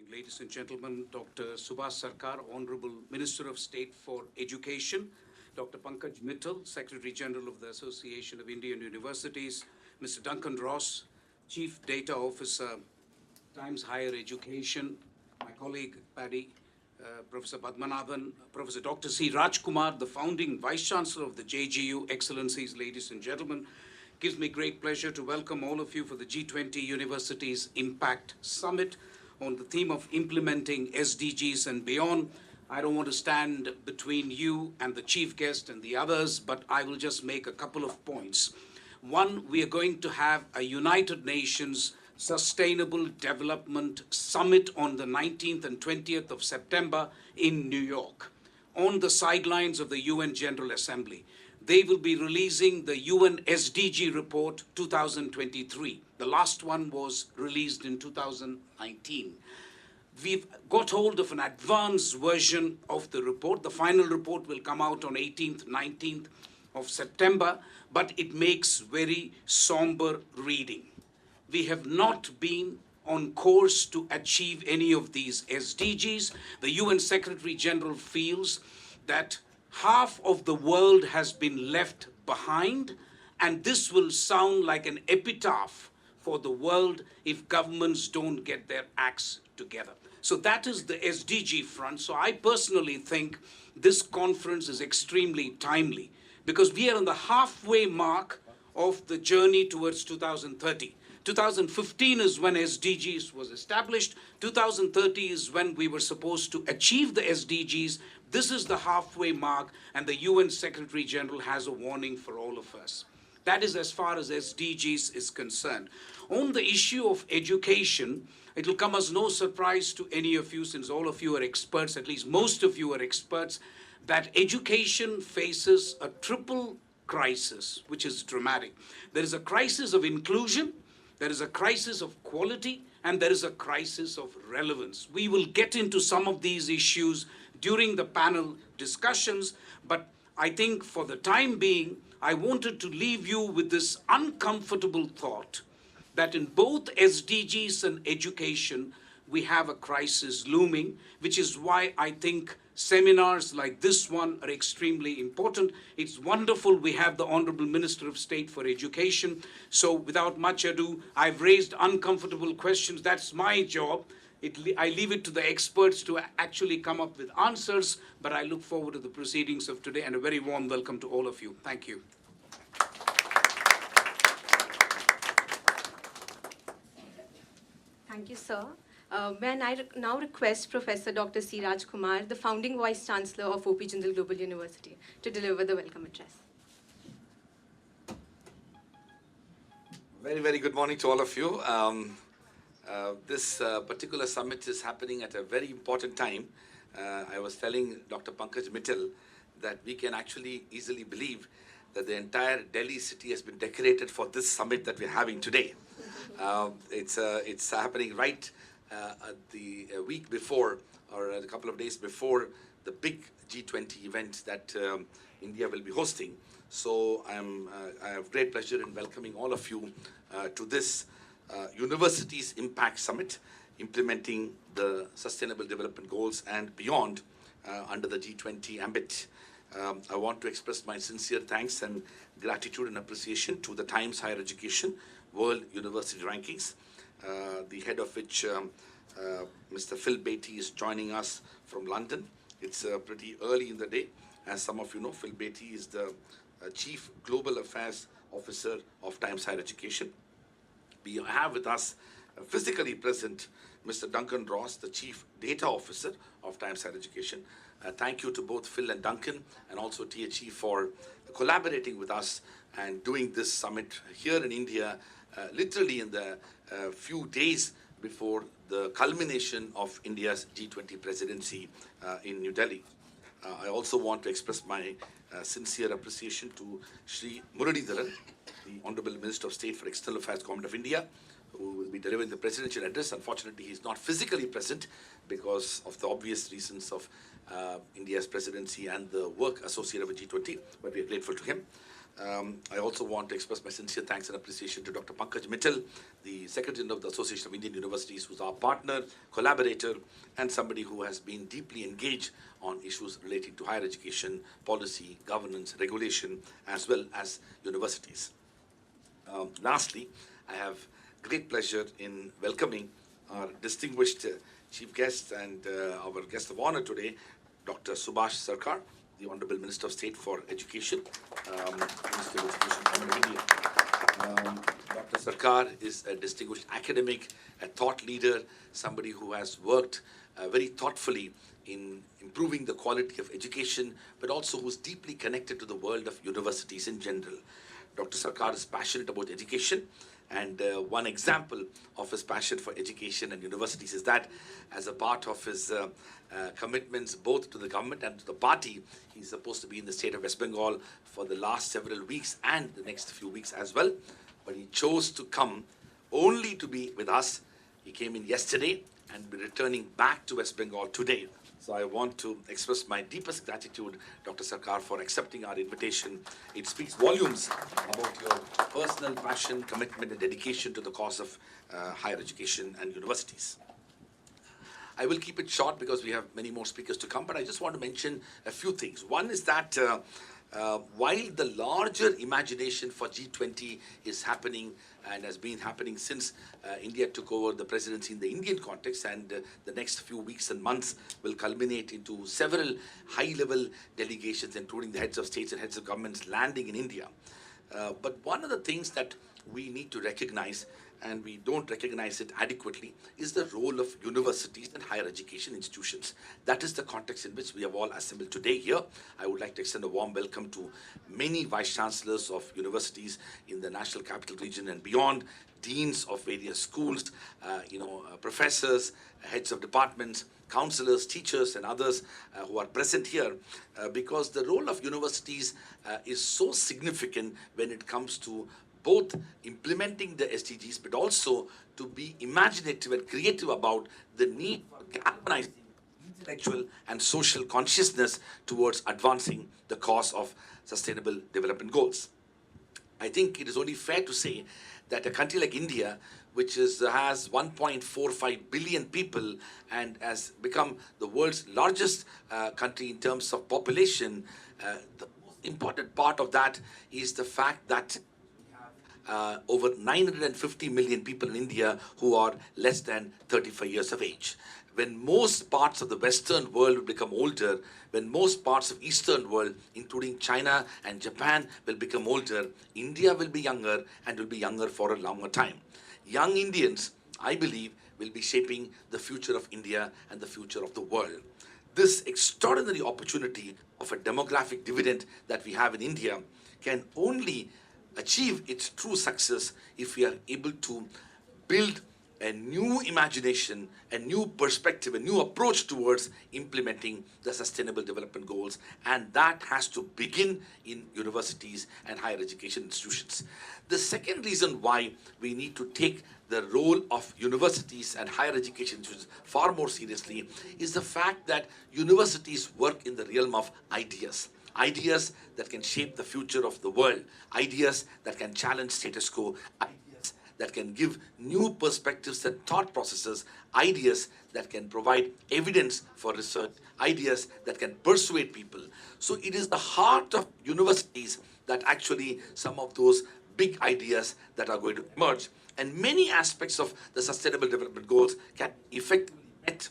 evening, ladies and gentlemen. Dr. Subhas Sarkar, Honorable Minister of State for Education, Dr. Pankaj Mittal, Secretary General of the Association of Indian Universities, Mr. Duncan Ross, Chief Data Officer, Times Higher Education, my colleague Baty, Professor Padmanabhan, Professor Dr. C. Raj Kumar, the founding Vice Chancellor of the JGU, Excellencies, ladies and gentlemen. It gives me great pleasure to welcome all of you for the G20 Universities Impact Summit on the theme of implementing SDGs and beyond. I don't want to stand between you and the chief guest and the others, but I will just make a couple of points. One, we are going to have a United Nations Sustainable Development Summit on the 19th and 20th of September in New York, on the sidelines of the UN General Assembly. They will be releasing the UN SDG report 2023. The last one was released in 2019. We've got hold of an advanced version of the report. The final report will come out on 18th, 19th of September, but it makes very somber reading. We have not been on course to achieve any of these SDGs. The UN Secretary General feels that half of the world has been left behind, and this will sound like an epitaph for the world if governments don't get their acts together. So that is the SDG front. So I personally think this conference is extremely timely because we are on the halfway mark of the journey towards 2030. 2015 is when SDGs was established. 2030 is when we were supposed to achieve the SDGs. This is the halfway mark, and the UN Secretary General has a warning for all of us. That is as far as SDGs is concerned. On the issue of education, it will come as no surprise to any of you, since all of you are experts, at least most of you are experts, that education faces a triple crisis, which is dramatic. There is a crisis of inclusion, there is a crisis of quality, and there is a crisis of relevance. We will get into some of these issues during the panel discussions, but I think for the time being, I wanted to leave you with this uncomfortable thought that in both SDGs and education, we have a crisis looming, which is why I think seminars like this one are extremely important. It's wonderful we have the Honorable Minister of State for Education. So without much ado, I've raised uncomfortable questions. That's my job. I leave it to the experts to actually come up with answers, but I look forward to the proceedings of today, and a very warm welcome to all of you. Thank you. Thank you, sir. May I now request Professor Dr. C. Raj Kumar, the founding Vice Chancellor of OP Jindal Global University, to deliver the welcome address. Very, very good morning to all of you. This particular summit is happening at a very important time. I was telling Dr. Pankaj Mittal that we can actually easily believe that the entire Delhi city has been decorated for this summit that we're having today. It's happening right the week before, or a couple of days before, the big G20 event that India will be hosting. So I have great pleasure in welcoming all of you to this Universities Impact Summit, implementing the Sustainable Development Goals and beyond under the G20 ambit. I want to express my sincere thanks and gratitude and appreciation to the Times Higher Education World University Rankings, the head of which Mr. Phil Baty is joining us from London. It's pretty early in the day. As some of you know, Phil Baty is the Chief Global Affairs Officer of Times Higher Education. We have with us physically present Mr. Duncan Ross, the Chief Data Officer of Times Higher Education. Thank you to both Phil and Duncan, and also THE for collaborating with us and doing this summit here in India, literally in the few days before the culmination of India's G20 presidency in New Delhi. I also want to express my sincere appreciation to Shri Muraleedharan, the Honorable Minister of State for External Affairs, Government of India, who will be delivering the presidential address. Unfortunately, he is not physically present because of the obvious reasons of India's presidency and the work associated with G20, but we are grateful to him. I also want to express my sincere thanks and appreciation to Dr. Pankaj Mittal, the Secretary of the Association of Indian Universities, who's our partner, collaborator, and somebody who has been deeply engaged on issues relating to higher education, policy, governance, regulation, as well as universities. Lastly, I have great pleasure in welcoming our distinguished chief guest and our guest of honor today, Dr. Subhas Sarkar, the Honorable Minister of State for Education, Minister of Education, Government of India. Dr. Sarkar is a distinguished academic, a thought leader, somebody who has worked very thoughtfully in improving the quality of education, but also who's deeply connected to the world of universities in general. Dr. Sarkar is passionate about education, and one example of his passion for education and universities is that as a part of his commitments both to the government and to the party, he's supposed to be in the state of West Bengal for the last several weeks and the next few weeks as well. But he chose to come only to be with us. He came in yesterday and will be returning back to West Bengal today. So I want to express my deepest gratitude, Dr. Sarkar, for accepting our invitation. It speaks volumes about your personal passion, commitment, and dedication to the cause of higher education and universities. I will keep it short because we have many more speakers to come, but I just want to mention a few things. One is that while the larger imagination for G20 is happening and has been happening since India took over the presidency in the Indian context, and the next few weeks and months will culminate into several high-level delegations, including the heads of states and heads of governments landing in India. But one of the things that we need to recognize, and we don't recognize it adequately, is the role of universities and higher education institutions. That is the context in which we have all assembled today here. I would like to extend a warm welcome to many vice chancellors of universities in the National Capital Region and beyond, deans of various schools, professors, heads of departments, counselors, teachers, and others who are present here, because the role of universities is so significant when it comes to both implementing the SDGs, but also to be imaginative and creative about the need for galvanizing intellectual and social consciousness towards advancing the cause of sustainable development goals. I think it is only fair to say that a country like India, which has 1.45 billion people and has become the world's largest country in terms of population, the most important part of that is the fact that over 950 million people in India who are less than 35 years of age. When most parts of the Western world will become older, when most parts of Eastern world, including China and Japan, will become older, India will be younger and will be younger for a longer time. Young Indians, I believe, will be shaping the future of India and the future of the world. This extraordinary opportunity of a demographic dividend that we have in India can only achieve its true success if we are able to build a new imagination, a new perspective, a new approach towards implementing the Sustainable Development Goals, and that has to begin in universities and higher education institutions. The second reason why we need to take the role of universities and higher education institutions far more seriously is the fact that universities work in the realm of ideas. Ideas that can shape the future of the world, ideas that can challenge status quo, ideas that can give new perspectives and thought processes, ideas that can provide evidence for research, ideas that can persuade people. So it is the heart of universities that actually some of those big ideas that are going to emerge. And many aspects of the Sustainable Development Goals can effectively met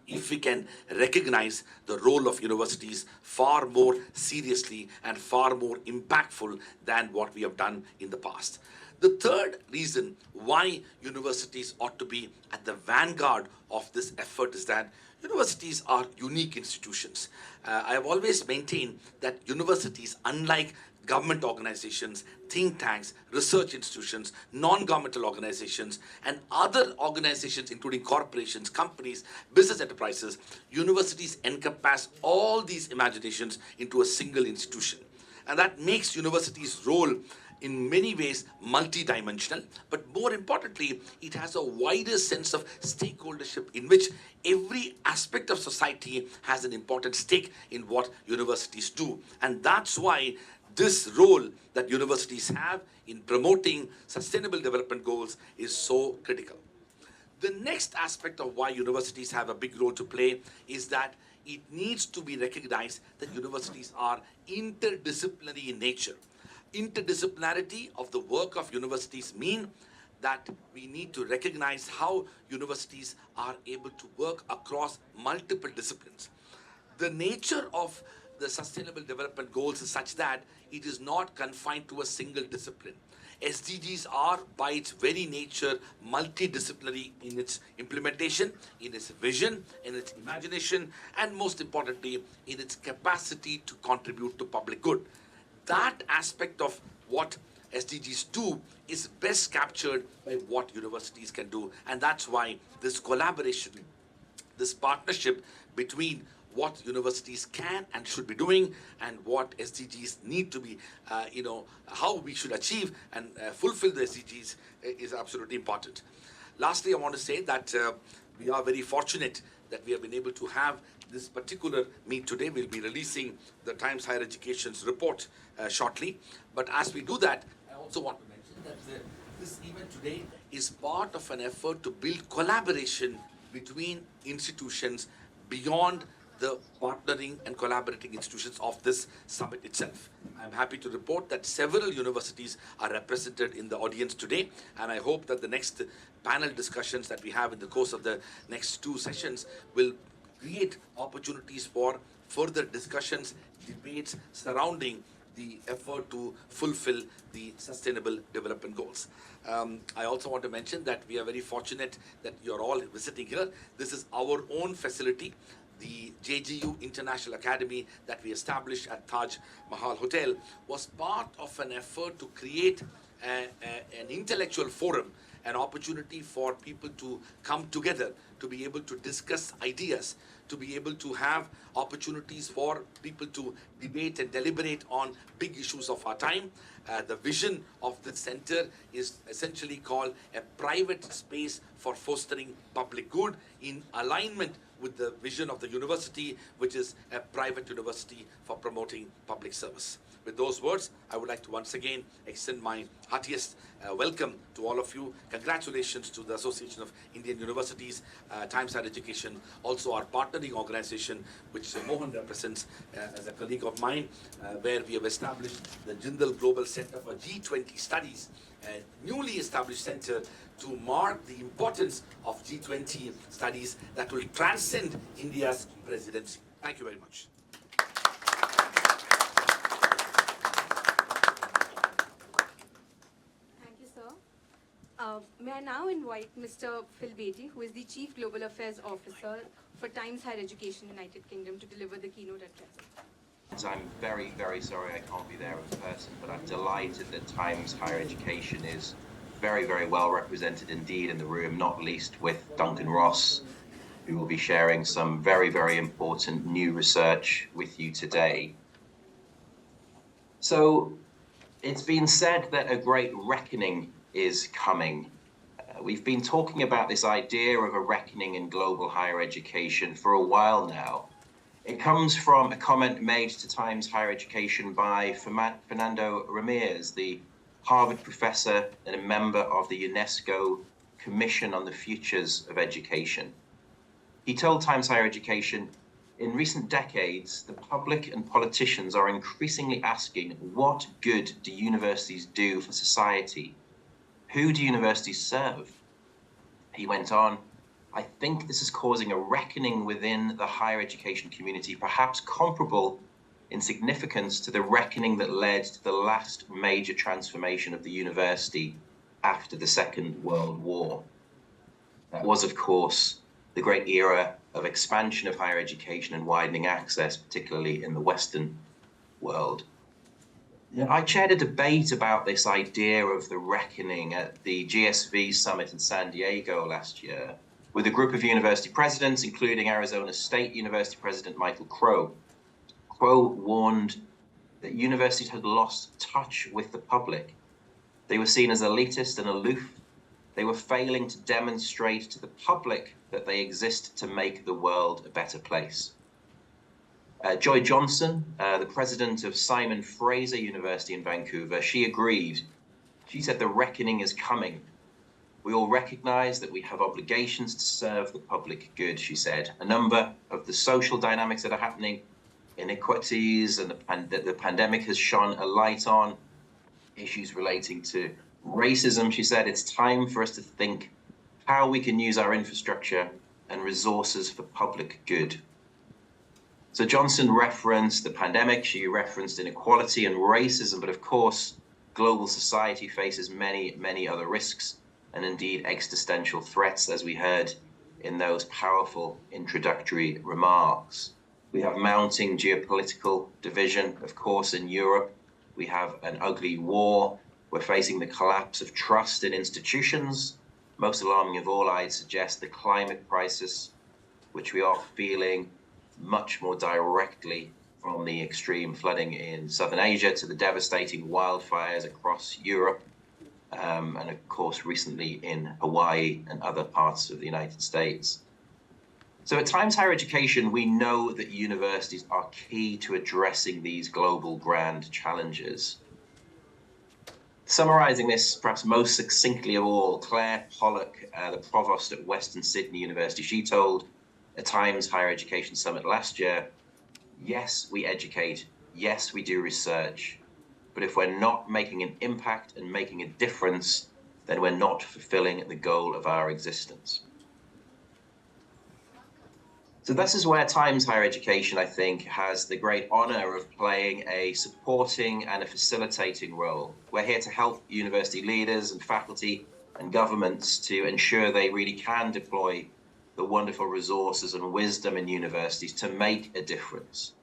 if we can recognize the role of universities far more seriously and far more impactful than what we have done in the past. The third reason why universities ought to be at the vanguard of this effort is that universities are unique institutions. I have always maintained that universities, unlike government organizations, think tanks, research institutions, non-governmental organizations, and other organizations, including corporations, companies, business enterprises, universities encompass all these imaginations into a single institution. And that makes universities' role in many ways multidimensional, but more importantly, it has a wider sense of stakeholdership in which every aspect of society has an important stake in what universities do. And that's why this role that universities have in promoting sustainable development goals is so critical. The next aspect of why universities have a big role to play is that it needs to be recognized that universities are interdisciplinary in nature. Interdisciplinarity of the work of universities mean that we need to recognize how universities are able to work across multiple disciplines. The nature of the Sustainable Development Goals is such that it is not confined to a single discipline. SDGs are, by its very nature, multidisciplinary in its implementation, in its vision, in its imagination, and most importantly, in its capacity to contribute to public good. That aspect of what SDGs do is best captured by what universities can do. And that's why this collaboration, this partnership between what universities can and should be doing and what SDGs need to be, how we should achieve and fulfill the SDGs is absolutely important. Lastly, I want to say that we are very fortunate that we have been able to have this particular meet today. We'll be releasing the Times Higher Education's report shortly. But as we do that, I also want to mention that this event today is part of an effort to build collaboration between institutions beyond the partnering and collaborating institutions of this summit itself. I'm happy to report that several universities are represented in the audience today, and I hope that the next panel discussions that we have in the course of the next 2 sessions will create opportunities for further discussions, debates surrounding the effort to fulfill the Sustainable Development Goals. I also want to mention that we are very fortunate that you're all visiting here. This is our own facility. The JGU International Academy that we established at Taj Mahal Hotel was part of an effort to create an intellectual forum, an opportunity for people to come together, to be able to discuss ideas, to be able to have opportunities for people to debate and deliberate on big issues of our time. The vision of this center is essentially called a private space for fostering public good in alignment with the vision of the university, which is a private university for promoting public service. With those words, I would like to once again extend my heartiest welcome to all of you. Congratulations to the Association of Indian Universities, Times Higher Education, also our partnering organization, which Mohan represents as a colleague of mine, where we have established the Jindal Global Center for G20 Studies, a newly established center to mark the importance of G20 studies that will transcend India's presidency. Thank you very much. Thank you, sir. May I now invite Mr. Phil Baty, who is the Chief Global Affairs Officer for Times Higher Education United Kingdom, to deliver the keynote address. I'm very, very sorry I can't be there in person, but I'm delighted that Times Higher Education is very, very well represented indeed in the room, not least with Duncan Ross, who will be sharing some very, very important new research with you today. So it's been said that a great reckoning is coming. We've been talking about this idea of a reckoning in global higher education for a while now. It comes from a comment made to Times Higher Education by Fernando Ramirez, the Harvard professor and a member of the UNESCO Commission on the Futures of Education. He told Times Higher Education, in recent decades, the public and politicians are increasingly asking, what good do universities do for society? Who do universities serve? He went on, I think this is causing a reckoning within the higher education community, perhaps comparable in significance to the reckoning that led to the last major transformation of the university after the Second World War. That was, of course, the great era of expansion of higher education and widening access, particularly in the Western world. I chaired a debate about this idea of the reckoning at the GSV summit in San Diego last year with a group of university presidents, including Arizona State University President Michael Crow. Crow warned that universities had lost touch with the public. They were seen as elitist and aloof. They were failing to demonstrate to the public that they exist to make the world a better place. Joy Johnson, the president of Simon Fraser University in Vancouver, she agreed. She said the reckoning is coming. We all recognize that we have obligations to serve the public good, she said. A number of the social dynamics that are happening, inequities, and the pandemic has shone a light on, issues relating to racism, she said. It's time for us to think how we can use our infrastructure and resources for public good. So Johnson referenced the pandemic, she referenced inequality and racism, but of course, global society faces many, many other risks and indeed existential threats, as we heard in those powerful introductory remarks. We have mounting geopolitical division, of course, in Europe. We have an ugly war. We're facing the collapse of trust in institutions. Most alarming of all, I'd suggest the climate crisis, which we are feeling much more directly from the extreme flooding in southern Asia to the devastating wildfires across Europe, and of course recently in Hawaii and other parts of the United States. So at Times Higher Education, we know that universities are key to addressing these global grand challenges. Summarizing this perhaps most succinctly of all, Claire Pollock, the provost at Western Sydney University, she told a Times Higher Education Summit last year, yes, we educate, yes, we do research, but if we're not making an impact and making a difference, then we're not fulfilling the goal of our existence. So this is where Times Higher Education, I think, has the great honor of playing a supporting and a facilitating role. We're here to help university leaders and faculty and governments to ensure they really can deploy the wonderful resources and wisdom in universities to make a difference.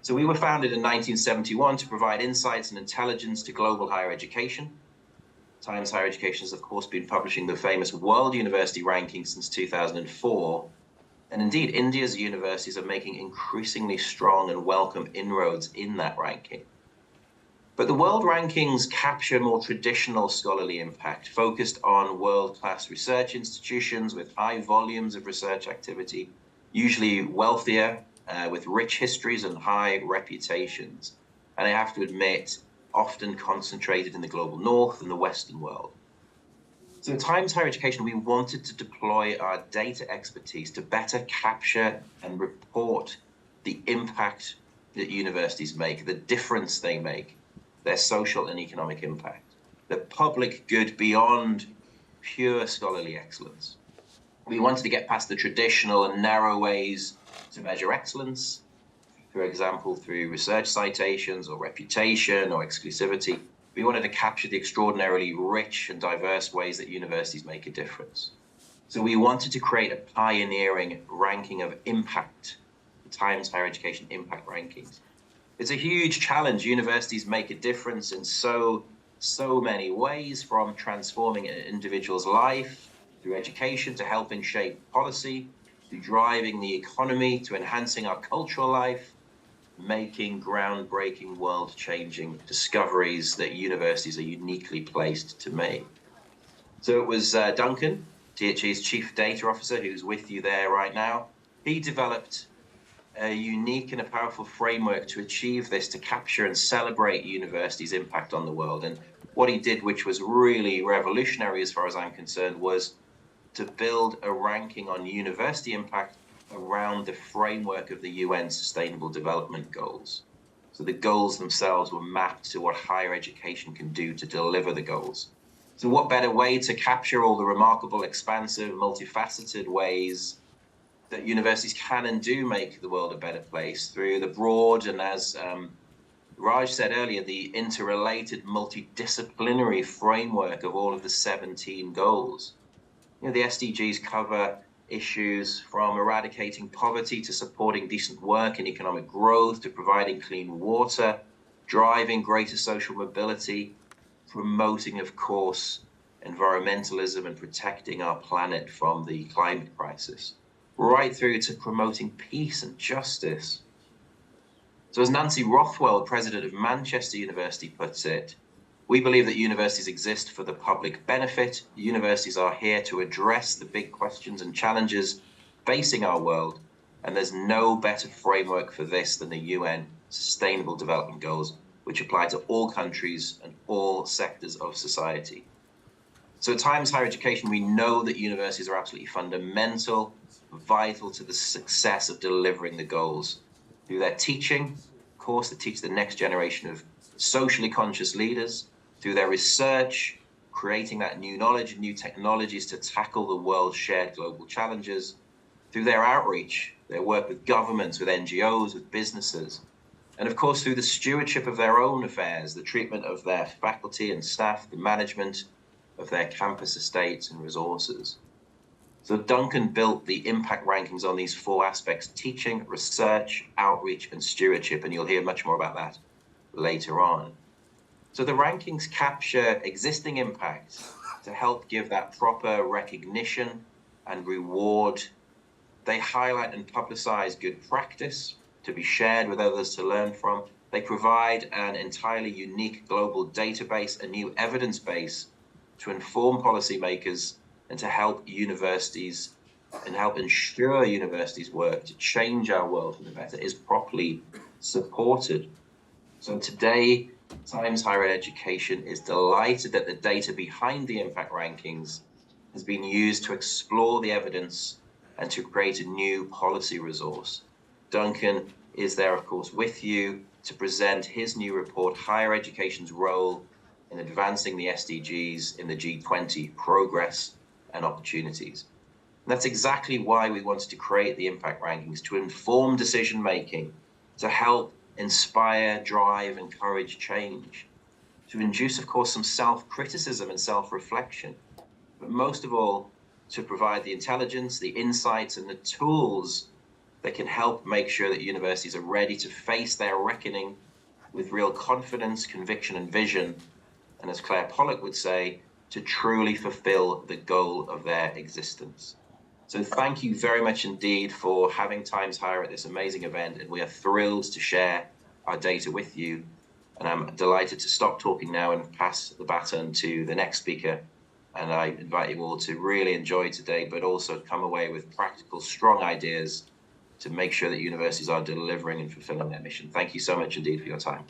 So we were founded in 1971 to provide insights and intelligence to global higher education. Times Higher Education has, of course, been publishing the famous World University Rankings since 2004. And indeed, India's universities are making increasingly strong and welcome inroads in that ranking. But the world rankings capture more traditional scholarly impact, focused on world-class research institutions with high volumes of research activity, usually wealthier, with rich histories and high reputations. And I have to admit, often concentrated in the global north and the Western world. So at Times Higher Education, we wanted to deploy our data expertise to better capture and report the impact that universities make, the difference they make, their social and economic impact, the public good beyond pure scholarly excellence. We wanted to get past the traditional and narrow ways to measure excellence, for example, through research citations or reputation or exclusivity. We wanted to capture the extraordinarily rich and diverse ways that universities make a difference. So we wanted to create a pioneering ranking of impact, the Times Higher Education Impact Rankings. It's a huge challenge. Universities make a difference in so many ways, from transforming an individual's life through education to helping shape policy, to driving the economy, to enhancing our cultural life, making groundbreaking, world-changing discoveries that universities are uniquely placed to make. So it was Duncan, THE's Chief Data Officer, who's with you there right now. He developed a unique and a powerful framework to achieve this, to capture and celebrate universities' impact on the world. And what he did, which was really revolutionary as far as I'm concerned, was to build a ranking on university impact around the framework of the UN Sustainable Development Goals. So the goals themselves were mapped to what higher education can do to deliver the goals. So what better way to capture all the remarkable, expansive, multifaceted ways that universities can and do make the world a better place through the broad and, as Raj said earlier, the interrelated, multidisciplinary framework of all of the 17 goals. You know, the SDGs cover issues from eradicating poverty to supporting decent work and economic growth, to providing clean water, driving greater social mobility, promoting, of course, environmentalism and protecting our planet from the climate crisis, right through to promoting peace and justice. So as Nancy Rothwell, president of Manchester University, puts it, we believe that universities exist for the public benefit. Universities are here to address the big questions and challenges facing our world, And there's no better framework for this than the UN Sustainable Development Goals, which apply to all countries and all sectors of society. So at Times Higher Education, we know that universities are absolutely fundamental, vital to the success of delivering the goals. Through their teaching, of course, they teach the next generation of socially conscious leaders. Through their research, creating that new knowledge and new technologies to tackle the world's shared global challenges. Through their outreach, their work with governments, with NGOs, with businesses. And of course, through the stewardship of their own affairs, the treatment of their faculty and staff, the management of their campus estates and resources. So Duncan built the impact rankings on these four aspects: teaching, research, outreach, and stewardship. And you'll hear much more about that later on. So the rankings capture existing impact to help give that proper recognition and reward. They highlight and publicize good practice to be shared with others to learn from. They provide an entirely unique global database, a new evidence base to inform policymakers and to help universities and help ensure universities' work to change our world for the better is properly supported. So today, Times Higher Education is delighted that the data behind the impact rankings has been used to explore the evidence and to create a new policy resource. Duncan is there, of course, with you to present his new report, Higher Education's Role in Advancing the SDGs in the G20, Progress and Opportunities. And that's exactly why we wanted to create the impact rankings, to inform decision-making, to help inspire, drive, encourage change, to induce, of course, some self-criticism and self-reflection, but most of all, to provide the intelligence, the insights, and the tools that can help make sure that universities are ready to face their reckoning with real confidence, conviction, and vision, and as Claire Pollock would say, to truly fulfill the goal of their existence. So thank you very much indeed for having Times Higher at this amazing event, and we are thrilled to share our data with you. And I'm delighted to stop talking now and pass the baton to the next speaker. And I invite you all to really enjoy today, but also come away with practical, strong ideas to make sure that universities are delivering and fulfilling their mission. Thank you so much indeed for your time.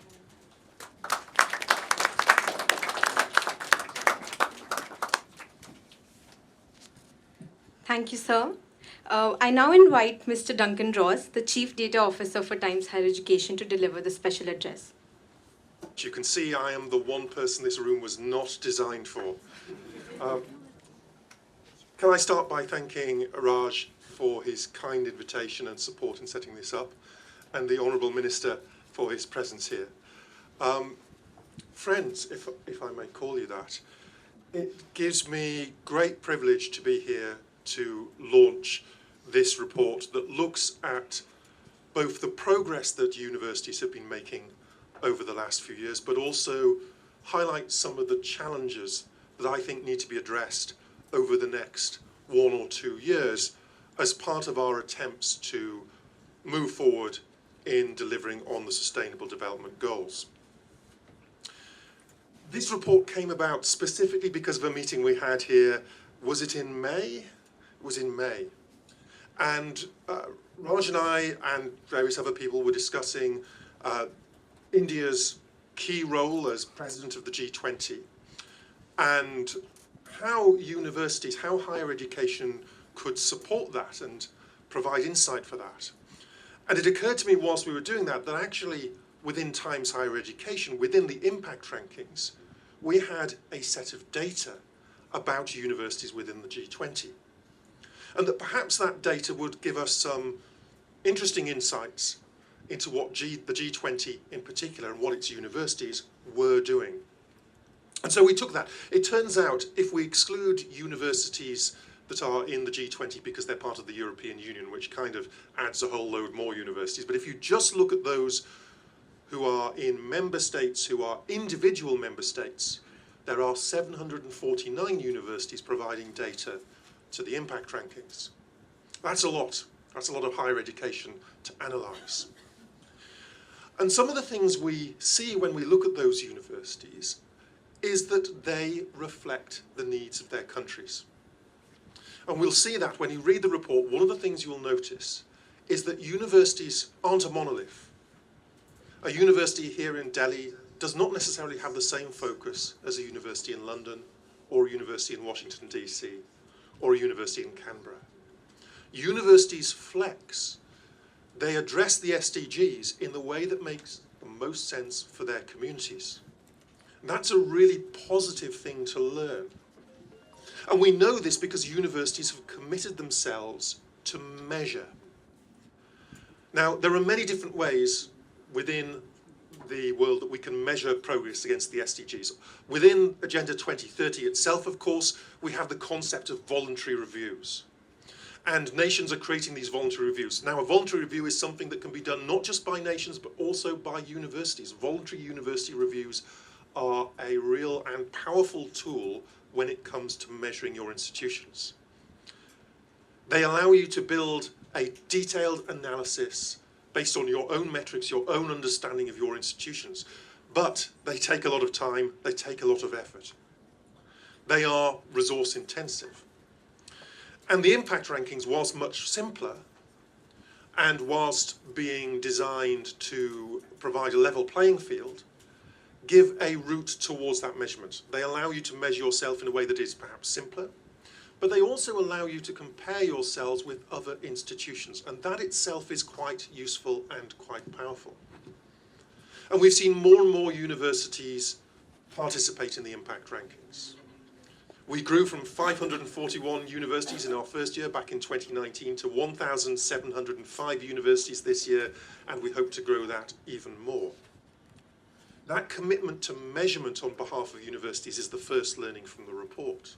Thank you, sir. I now invite Mr. Duncan Ross, the Chief Data Officer for Times Higher Education, to deliver the special address. As you can see, I am the one person this room was not designed for. Can I start by thanking Raj for his kind invitation and support in setting this up, and the Honourable Minister for his presence here. Friends, if I may call you that, it gives me great privilege to be here to launch this report that looks at both the progress that universities have been making over the last few years, but also highlights some of the challenges that I think need to be addressed over the next 1 or 2 years as part of our attempts to move forward in delivering on the Sustainable Development Goals. This report came about specifically because of a meeting we had here, was it in May? It was in May. And Raj and I and various other people were discussing India's key role as president of the G20 and how universities, how higher education could support that and provide insight for that. And it occurred to me whilst we were doing that, that actually within Times Higher Education, within the impact rankings, we had a set of data about universities within the G20. And that perhaps that data would give us some interesting insights into what the G20 in particular and what its universities were doing. And so we took that. It turns out if we exclude universities that are in the G20 because they're part of the European Union, which kind of adds a whole load more universities, but if you just look at those who are in member states, who are individual member states, there are 749 universities providing data to the impact rankings. That's a lot. That's a lot of higher education to analyse. And some of the things we see when we look at those universities is that they reflect the needs of their countries. And we'll see that when you read the report. One of the things you'll notice is that universities aren't a monolith. A university here in Delhi does not necessarily have the same focus as a university in London, or a university in Washington, DC, or a university in Canberra. Universities flex. They address the SDGs in the way that makes the most sense for their communities. And that's a really positive thing to learn. And we know this because universities have committed themselves to measure. Now, there are many different ways within the world that we can measure progress against the SDGs. Within Agenda 2030 itself, of course, we have the concept of voluntary reviews. And nations are creating these voluntary reviews. Now, a voluntary review is something that can be done not just by nations, but also by universities. Voluntary university reviews are a real and powerful tool when it comes to measuring your institutions. They allow you to build a detailed analysis based on your own metrics, your own understanding of your institutions. But they take a lot of time, they take a lot of effort. They are resource intensive. And the impact rankings, whilst much simpler, and whilst being designed to provide a level playing field, give a route towards that measurement. They allow you to measure yourself in a way that is perhaps simpler, but they also allow you to compare yourselves with other institutions, and that itself is quite useful and quite powerful. And we've seen more and more universities participate in the impact rankings. We grew from 541 universities in our first year back in 2019 to 1,705 universities this year, and we hope to grow that even more. That commitment to measurement on behalf of universities is the first learning from the report.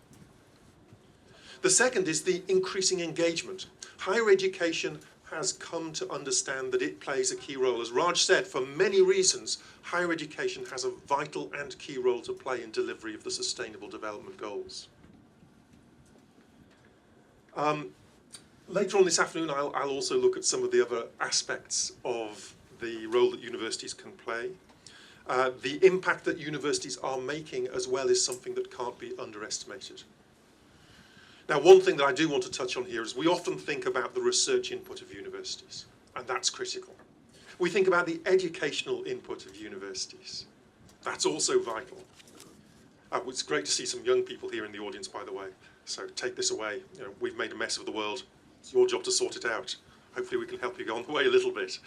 The second is the increasing engagement. Higher education has come to understand that it plays a key role. As Raj said, for many reasons, higher education has a vital and key role to play in delivery of the Sustainable Development Goals. Later on this afternoon, I'll also look at some of the other aspects of the role that universities can play. The impact that universities are making as well is something that can't be underestimated. Now, one thing that I do want to touch on here is we often think about the research input of universities, and that's critical. We think about the educational input of universities. That's also vital. It's great to see some young people here in the audience, by the way, so take this away. You know, we've made a mess of the world. It's your job to sort it out. Hopefully we can help you go on the way a little bit.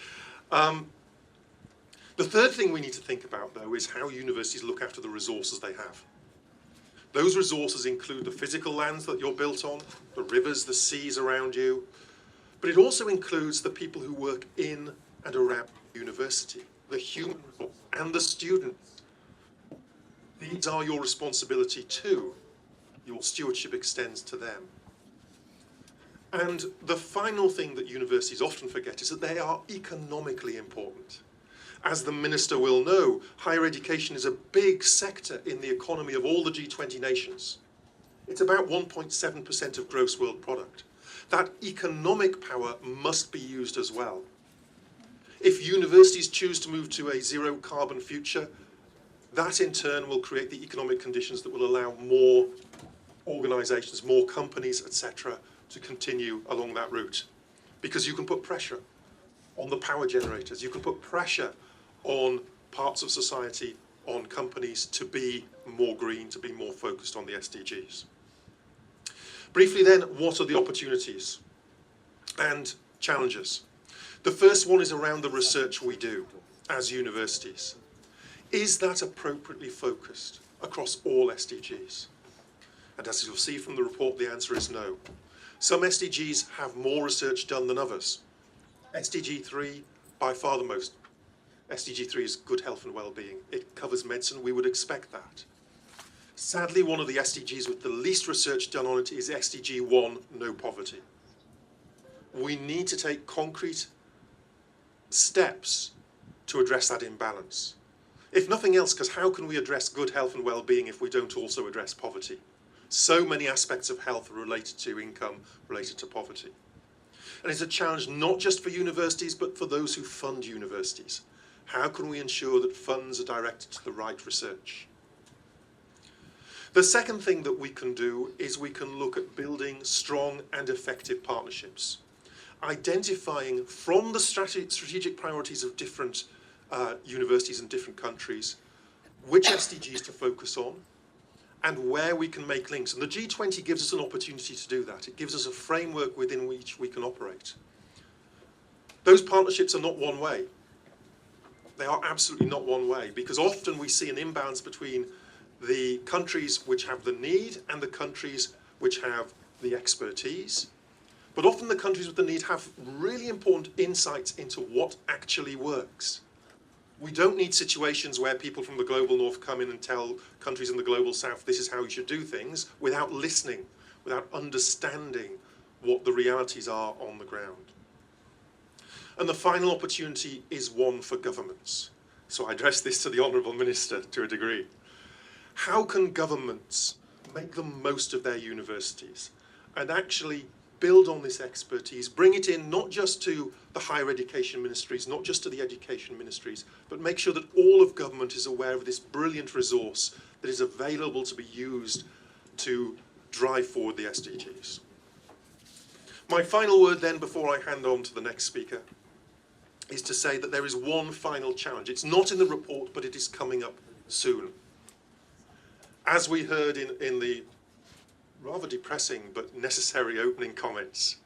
The third thing we need to think about, though, is how universities look after the resources they have. Those resources include the physical lands that you're built on, the rivers, the seas around you, but it also includes the people who work in and around the university, the human resource and the students. These are your responsibility too. Your stewardship extends to them. And the final thing that universities often forget is that they are economically important. As the Minister will know, higher education is a big sector in the economy of all the G20 nations. It's about 1.7% of gross world product. That economic power must be used as well. If universities choose to move to a zero carbon future, that in turn will create the economic conditions that will allow more organisations, more companies, etc., to continue along that route. Because you can put pressure on the power generators, you can put pressure on parts of society, on companies to be more green, to be more focused on the SDGs. Briefly then, what are the opportunities and challenges? The first one is around the research we do as universities. Is that appropriately focused across all SDGs? And as you'll see from the report, the answer is no. Some SDGs have more research done than others. SDG 3, by far the most. SDG 3 is good health and well-being. It covers medicine, we would expect that. Sadly, one of the SDGs with the least research done on it is SDG 1, no poverty. We need to take concrete steps to address that imbalance. If nothing else, because how can we address good health and well-being if we don't also address poverty? So many aspects of health are related to income, related to poverty. And it's a challenge not just for universities, but for those who fund universities. How can we ensure that funds are directed to the right research? The second thing that we can do is we can look at building strong and effective partnerships. identifying from the strategic priorities of different universities and different countries which SDGs to focus on and where we can make links. And the G20 gives us an opportunity to do that. It gives us a framework within which we can operate. Those partnerships are not one way. They are absolutely not one way, because often we see an imbalance between the countries which have the need and the countries which have the expertise. But often the countries with the need have really important insights into what actually works. We don't need situations where people from the global north come in and tell countries in the global south, this is how you should do things, without listening, without understanding what the realities are on the ground. And the final opportunity is one for governments. So I address this to the Honourable Minister to a degree. How can governments make the most of their universities and actually build on this expertise, bring it in not just to the higher education ministries, not just to the education ministries, but make sure that all of government is aware of this brilliant resource that is available to be used to drive forward the SDGs. My final word then, before I hand on to the next speaker, is to say that there is one final challenge. It's not in the report, but it is coming up soon. As we heard in the rather depressing but necessary opening comments,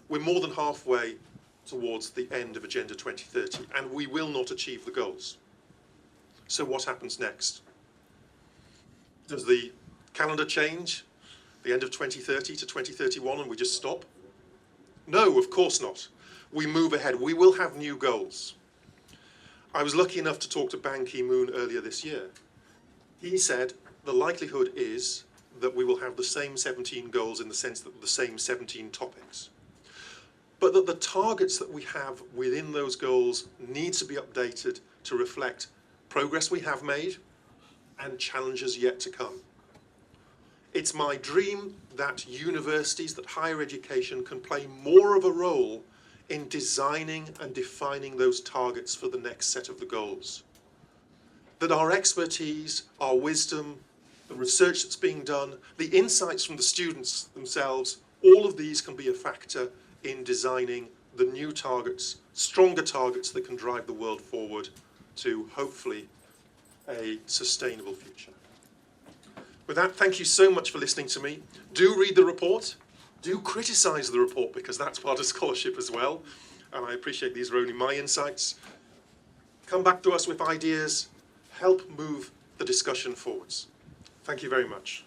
we're more than halfway towards the end of Agenda 2030, and we will not achieve the goals. So what happens next? Does the calendar change, the end of 2030 to 2031, and we just stop? No, of course not. We move ahead. We will have new goals. I was lucky enough to talk to Ban Ki-moon earlier this year. He said the likelihood is that we will have the same 17 goals in the sense that the same 17 topics. But that the targets that we have within those goals need to be updated to reflect progress we have made and challenges yet to come. It's my dream that universities, that higher education can play more of a role in designing and defining those targets for the next set of the goals. That our expertise, our wisdom, the research that's being done, the insights from the students themselves, all of these can be a factor in designing the new targets, stronger targets that can drive the world forward to, hopefully, a sustainable future. With that, thank you so much for listening to me. Do read the report. Do criticise the report, because that's part of scholarship as well. And I appreciate these are only my insights. Come back to us with ideas. Help move the discussion forwards. Thank you very much.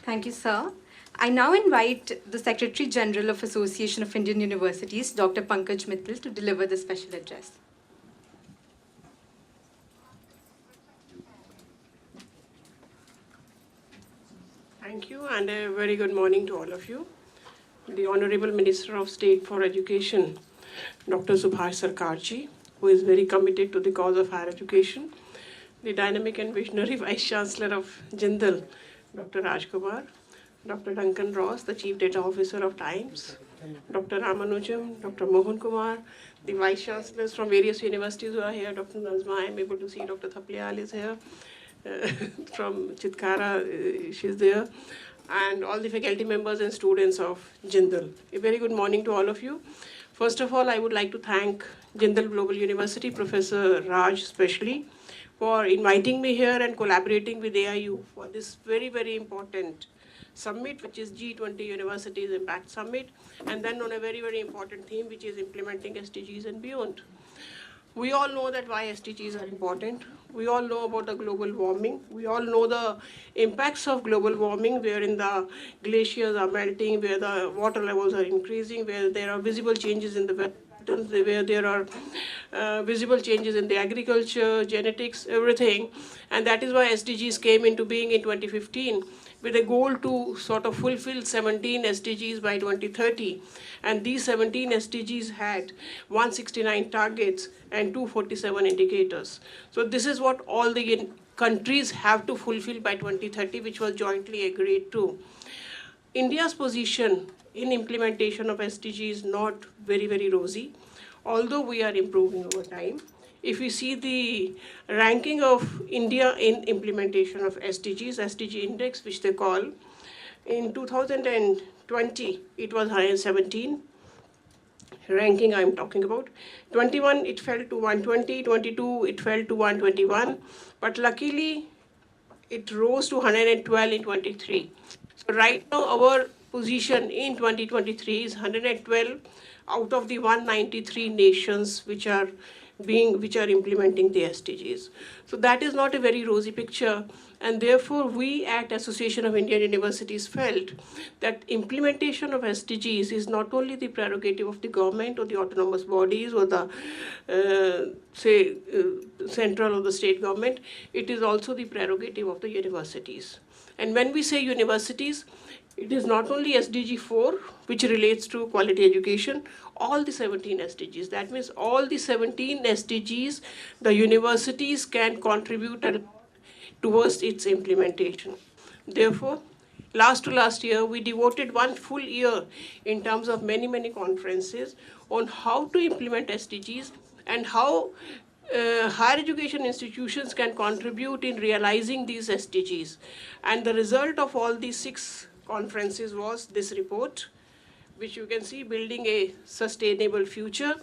Thank you, sir. I now invite the Secretary General of Association of Indian Universities, Dr. Pankaj Mittal, to deliver the special address. Thank you, and a very good morning to all of you. The Honorable Minister of State for Education, Dr. Subhas Sarkar ji, who is very committed to the cause of higher education. The dynamic and visionary Vice Chancellor of Jindal, Dr. Raj Kumar. Dr. Duncan Ross, the Chief Data Officer of Times. Dr. Ramanujam, Dr. Mohan Kumar, the Vice Chancellors from various universities who are here. Dr. Nazma, I am able to see Dr. Thapliyal is here. From Chitkara, she's there. And all the faculty members and students of Jindal. A very good morning to all of you. First of all, I would like to thank Jindal Global University, Professor Raj especially, for inviting me here and collaborating with AIU for this very, very important summit, which is G20 Universities Impact Summit, and then on a very, very important theme, which is implementing SDGs and beyond. We all know that why SDGs are important. We all know about the global warming. We all know the impacts of global warming, wherein the glaciers are melting, where the water levels are increasing, where there are visible changes in the patterns, where there are visible changes in the agriculture, genetics, everything. And that is why SDGs came into being in 2015 with a goal to sort of fulfill 17 SDGs by 2030. And these 17 SDGs had 169 targets and 247 indicators. So this is what all the countries have to fulfill by 2030, which was jointly agreed to. India's position in implementation of SDGs is not very, very rosy, although we are improving over time. if we see the ranking of India in implementation of SDGs, SDG index, which they call, in 2020, it was 117. Ranking I'm talking about. 21, it fell to 120. 22, it fell to 121. But luckily, it rose to 112 in 23. So right now, our position in 2023 is 112 out of the 193 nations which are implementing the SDGs. So that is not a very rosy picture, and therefore we at Association of Indian Universities felt that implementation of SDGs is not only the prerogative of the government or the autonomous bodies or the central or the state government, it is also the prerogative of the universities. And when we say universities, it is not only SDG 4, which relates to quality education, all the 17 SDGs. That means all the 17 SDGs, the universities can contribute towards its implementation. Therefore, last year, we devoted one full year in terms of many conferences on how to implement SDGs and how higher education institutions can contribute in realizing these SDGs. And the result of all these 6 conferences was this report, which you can see, Building a Sustainable Future,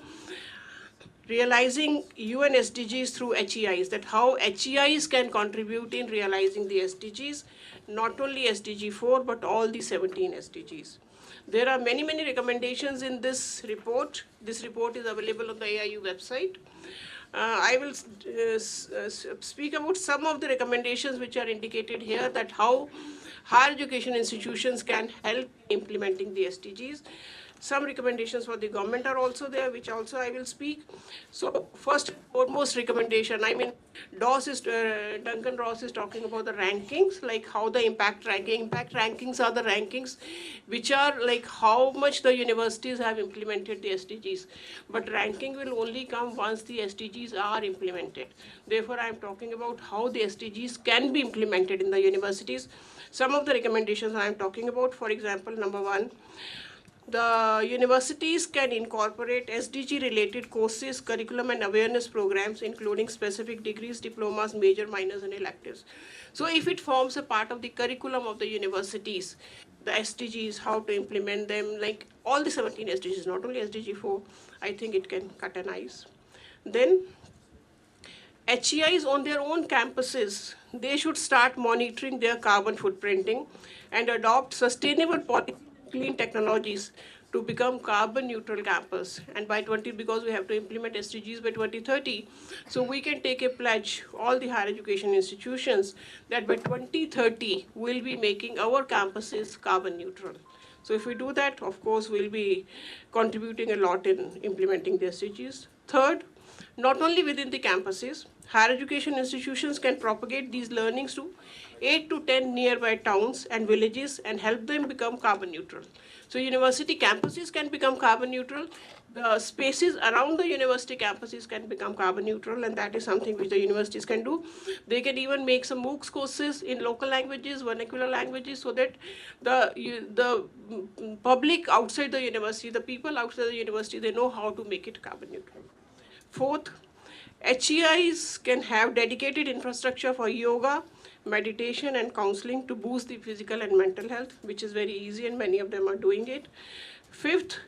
realizing UN SDGs through HEIs, that how HEIs can contribute in realizing the SDGs, not only SDG 4, but all the 17 SDGs. There are many recommendations in this report. This report is available on the AIU website. I will speak about some of the recommendations which are indicated here, that how higher education institutions can help implementing the SDGs. Some recommendations for the government are also there, which also I will speak. So first and foremost recommendation, Duncan Ross is talking about the rankings, like how the impact rankings are the rankings which are like how much the universities have implemented the SDGs. But ranking will only come once the SDGs are implemented. Therefore, I am talking about how the SDGs can be implemented in the universities. Some of the recommendations I am talking about, for example, number 1, the universities can incorporate SDG-related courses, curriculum, and awareness programs, including specific degrees, diplomas, major, minors, and electives. So if it forms a part of the curriculum of the universities, the SDGs, how to implement them, like all the 17 SDGs, not only SDG 4, I think it can cut an ice. Then HEIs on their own campuses, they should start monitoring their carbon footprinting and adopt sustainable policy, clean technologies to become carbon neutral campus. And by because we have to implement SDGs by 2030, so we can take a pledge, all the higher education institutions, that by 2030, we'll be making our campuses carbon neutral. So if we do that, of course, we'll be contributing a lot in implementing the SDGs. Third, not only within the campuses, higher education institutions can propagate these learnings to 8 to 10 nearby towns and villages and help them become carbon neutral. So university campuses can become carbon neutral. The spaces around the university campuses can become carbon neutral, and that is something which the universities can do. They can even make some MOOCs courses in local languages, vernacular languages, so that the public outside the university, the people outside the university, they know how to make it carbon neutral. Fourth, HEIs can have dedicated infrastructure for yoga, meditation, and counseling to boost the physical and mental health, which is very easy, and many of them are doing it. Fifth,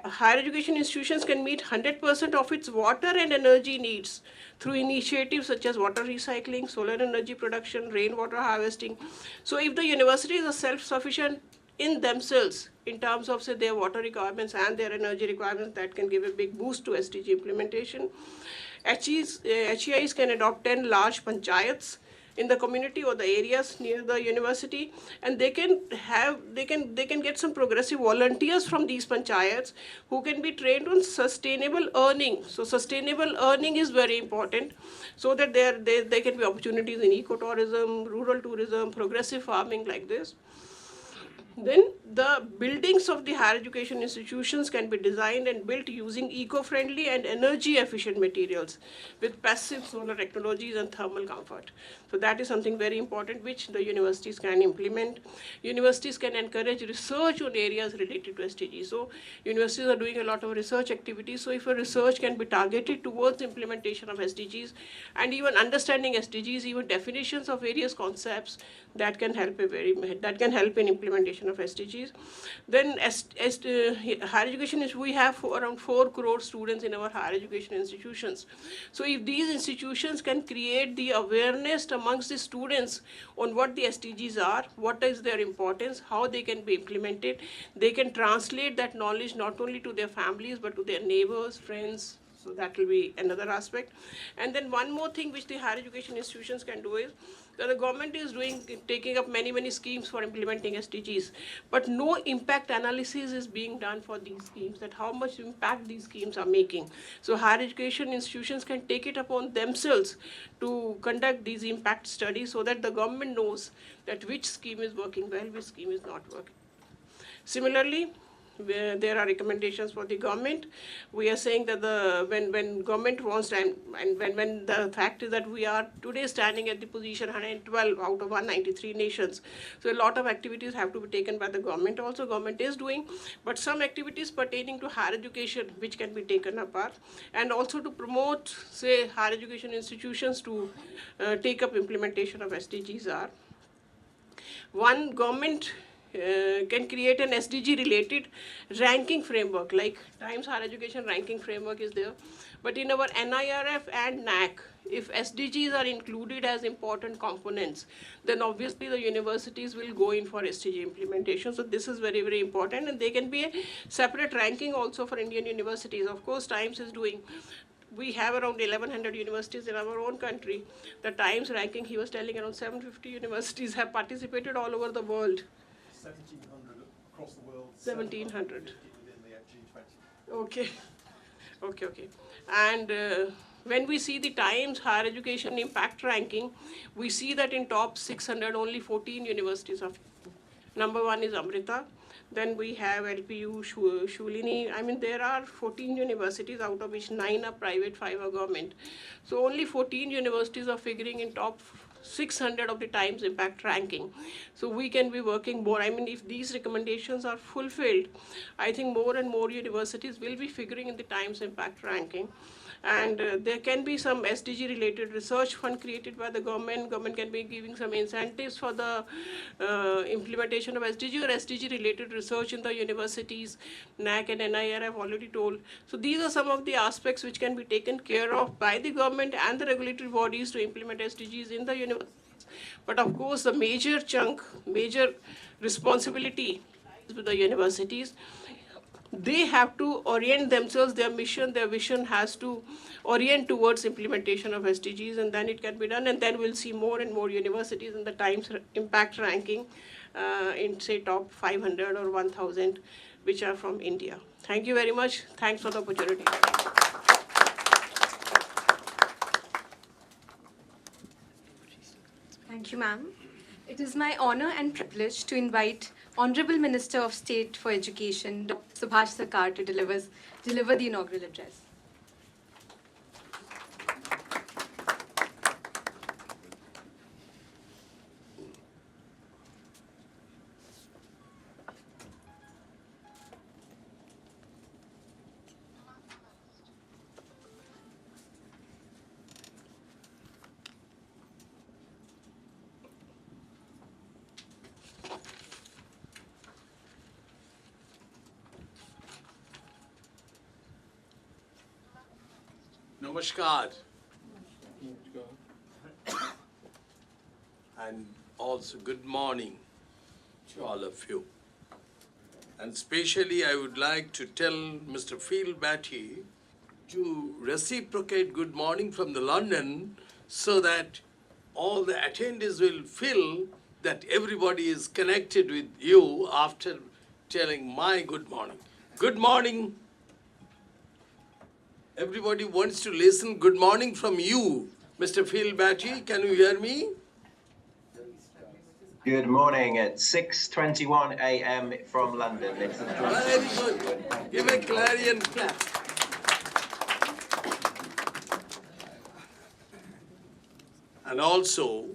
higher education institutions can meet 100% of its water and energy needs through initiatives such as water recycling, solar energy production, rainwater harvesting. So if the universities are self-sufficient in themselves in terms of, say, their water requirements and their energy requirements, that can give a big boost to SDG implementation. HEIs can adopt 10 large panchayats in the community or the areas near the university, and they can get some progressive volunteers from these panchayats who can be trained on sustainable earning. So sustainable earning is very important, so that there can be opportunities in ecotourism, rural tourism, progressive farming, like this. Then the buildings of the higher education institutions can be designed and built using eco-friendly and energy-efficient materials with passive solar technologies and thermal comfort. So that is something very important which the universities can implement. Universities can encourage research on areas related to SDGs. So universities are doing a lot of research activities. So if a research can be targeted towards implementation of SDGs and even understanding SDGs, even definitions of various concepts, that can help in implementation of SDGs. Then higher education is, we have around 4 crore students in our higher education institutions. So if these institutions can create the awareness amongst the students on what the SDGs are, what is their importance, how they can be implemented, they can translate that knowledge not only to their families but to their neighbors, friends. So that will be another aspect. And then one more thing which the higher education institutions can do is that the government is taking up many schemes for implementing SDGs, but no impact analysis is being done for these schemes, that how much impact these schemes are making. So higher education institutions can take it upon themselves to conduct these impact studies so that the government knows that which scheme is working well, which scheme is not working. Similarly, where there are recommendations for the government, we are saying that when government wants to, and when the fact is that we are today standing at the position 112 out of 193 nations, so a lot of activities have to be taken by the government. Also, government is doing, but some activities pertaining to higher education which can be taken apart, and also to promote, say, higher education institutions to take up implementation of SDGs are. One, government can create an SDG related ranking framework, like Times Higher Education ranking framework is there. But in our NIRF and NAC, if SDGs are included as important components, then obviously the universities will go in for SDG implementation. So this is very important, and there can be a separate ranking also for Indian universities. Of course, Times is doing. We have around 1,100 universities in our own country. The Times ranking, he was telling, around 750 universities have participated all over the world. 1,700 across the world. 1,700. Within the G20. Okay. And when we see the Times Higher Education Impact Ranking, we see that in top 600, only 14 universities are. Number 1 is Amrita. Then we have LPU, Shulini. I mean, there are 14 universities, out of which 9 are private, 5 are government. So only 14 universities are figuring in top 600 of the Times Impact Ranking. So we can be working more. I mean, if these recommendations are fulfilled, I think more and more universities will be figuring in the Times Impact Ranking. And there can be some SDG related research fund created by the government. Government can be giving some incentives for the implementation of SDG or SDG related research in the universities. NAC and NIR have already told. So these are some of the aspects which can be taken care of by the government and the regulatory bodies to implement SDGs in the universities. But of course, the major responsibility is with the universities. They have to orient themselves, their vision has to orient towards implementation of SDGs, and then it can be done, and then we'll see more and more universities in the Times Impact Ranking in, say, top 500 or 1,000, which are from India. Thank you very much. Thanks for the opportunity. Thank you, ma'am. It is my honor and privilege to invite Honorable Minister of State for Education, Dr. Subhas Sarkar, to deliver the inaugural address. Namaskar. And also good morning to all of you. And especially I would like to tell Mr. Baty to reciprocate good morning from the London so that all the attendees will feel that everybody is connected with you after telling my good morning. Good morning. Everybody wants to listen good morning from you. Mr. Baty, can you hear me? Good morning at 6:21 a.m. from London. It's a pleasure. Very good. Give a clarion clap. And also,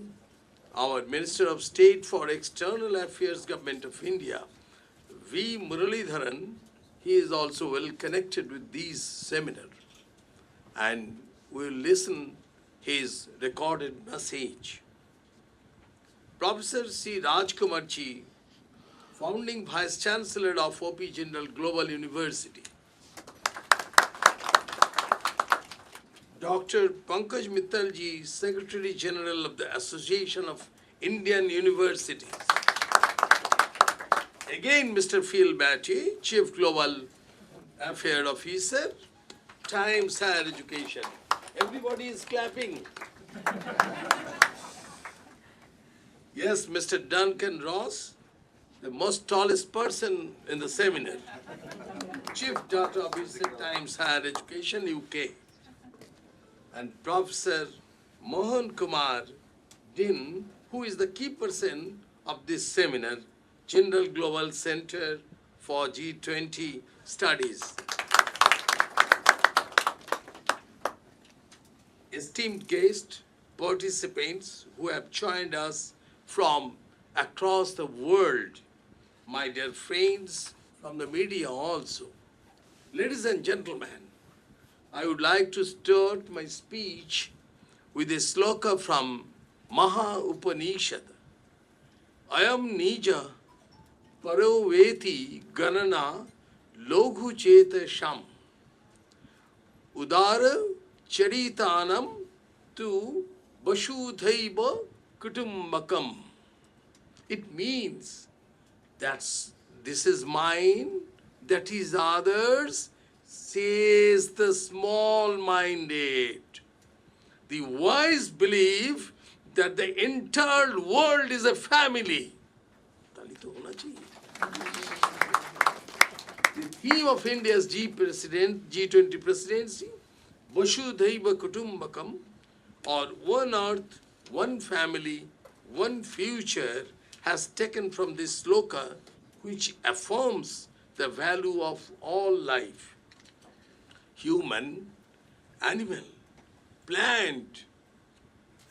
our Minister of State for External Affairs, Government of India, V. Muraleedharan, he is also well connected with these seminars. And we'll listen his recorded message. Professor Shri Raj Kumar, founding Vice Chancellor of OP Jindal Global University. Dr. Pankaj Mittal, Secretary General of the Association of Indian Universities. Again, Mr. Phil Baty, Chief Global Affairs Officer, Times Higher Education. Everybody is clapping. Yes, Mr. Duncan Ross, the most tallest person in the seminar. Chief Data Officer, Times Higher Education, UK. And Professor Mohan Kumar Din, who is the key person of this seminar, Jindal Global Center for G20 Studies. Esteemed guests, participants who have joined us from across the world, my dear friends from the media also. Ladies and gentlemen, I would like to start my speech with a sloka from Maha Upanishad. Ayam nija paroveti ganana loghu cheta sham. Udara charitanam tu vasudhaiva kutumbakam. It means that this is mine, that is others, says the small-minded. The wise believe that the entire world is a family. The theme of India's G20 presidency, Vasudhaiva Kutumbakam, or one earth, one family, one future, has taken from this sloka, which affirms the value of all life. Human, animal, plant,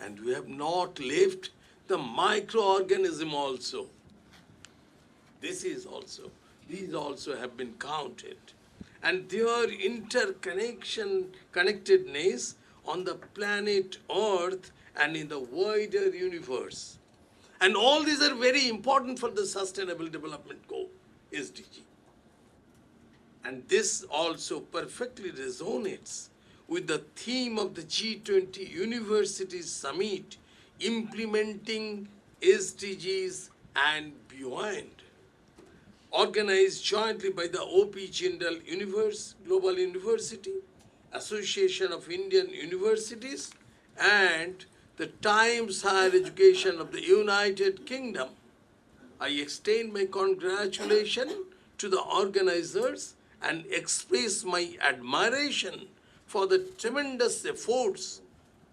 and we have not left the microorganism also. These also have been counted. And their connectedness on the planet Earth and in the wider universe. And all these are very important for the Sustainable Development Goal, SDG. And this also perfectly resonates with the theme of the G20 Universities Summit, implementing SDGs and beyond. Organized jointly by the OP Jindal Global University, Association of Indian Universities, and the Times Higher Education of the United Kingdom. I extend my congratulations to the organizers and express my admiration for the tremendous efforts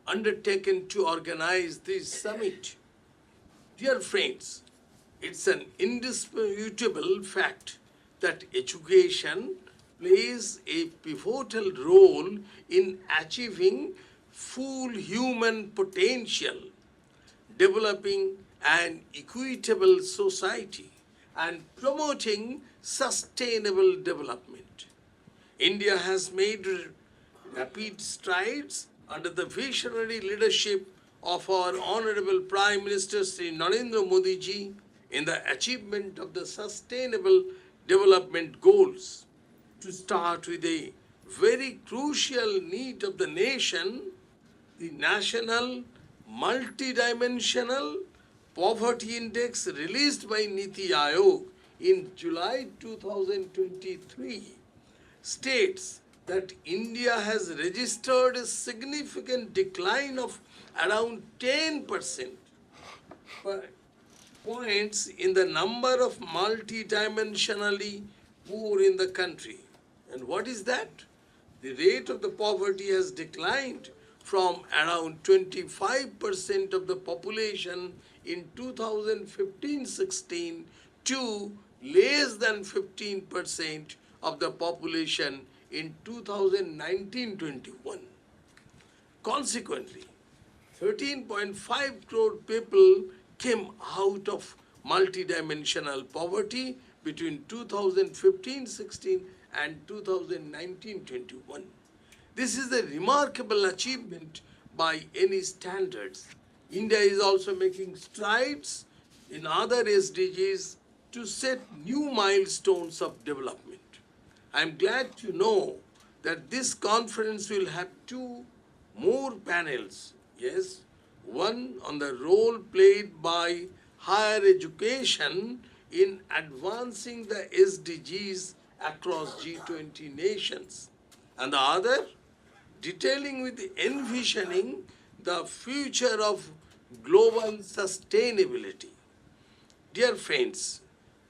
undertaken to organize this summit. Dear friends, it's an indisputable fact that education plays a pivotal role in achieving full human potential, developing an equitable society, and promoting sustainable development. India has made rapid strides under the visionary leadership of our Honorable Prime Minister Shri Narendra Modi ji in the achievement of the Sustainable Development Goals. To start with a very crucial need of the nation, the National Multidimensional Poverty Index released by Niti Aayog in July 2023 states that India has registered a significant decline of around 10% points in the number of multidimensionally poor in the country. And what is that? The rate of the poverty has declined from around 25% of the population in 2015-16 to less than 15% of the population in 2019-21. Consequently, 13.5 crore people came out of multidimensional poverty between 2015-16 and 2019-21. This is a remarkable achievement by any standards. India is also making strides in other SDGs to set new milestones of development. I am glad to know that this conference will have two more panels. Yes, one on the role played by higher education in advancing the SDGs across G20 nations, and the other detailing with envisioning the future of global sustainability. Dear friends,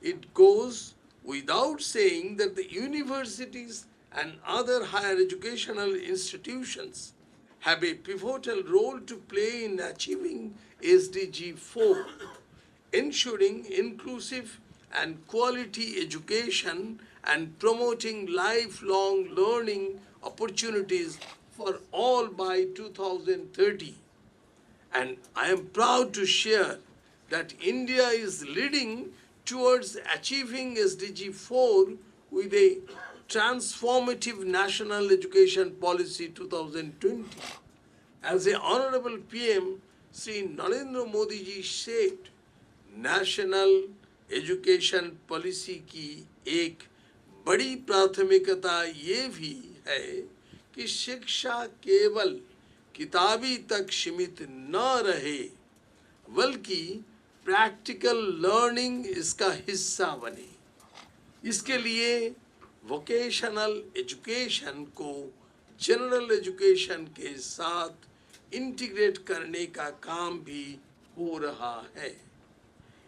it goes without saying that the universities and other higher educational institutions have a pivotal role to play in achieving SDG 4, ensuring inclusive and quality education and promoting lifelong learning opportunities for all by 2030. And I am proud to share that India is leading towards achieving SDG 4 with a transformative national education policy 2020. As the Honorable PM Shri Narendra Modi ji said, national education policy की एक बड़ी प्राथमिकता ये भी है कि शिक्षा केवल किताबी तक सीमित न रहे, बल्कि प्रैक्टिकल लर्निंग इसका हिस्सा बने। इसके लिए वोकेशनल एजुकेशन को जनरल एजुकेशन के साथ इंटीग्रेट करने का काम भी हो रहा है।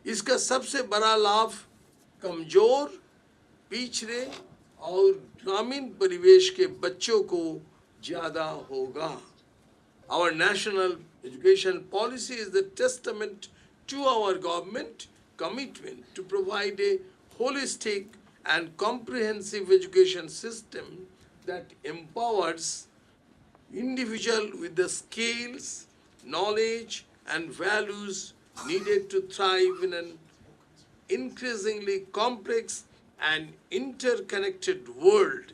इसका सबसे बड़ा लाभ कमजोर, पिछड़े और ग्रामीण परिवेश के बच्चों को ज़्यादा होगा। Our national education policy is the testament to our government commitment to provide a holistic and comprehensive education system that empowers individuals with the skills, knowledge, and values needed to thrive in an increasingly complex and interconnected world.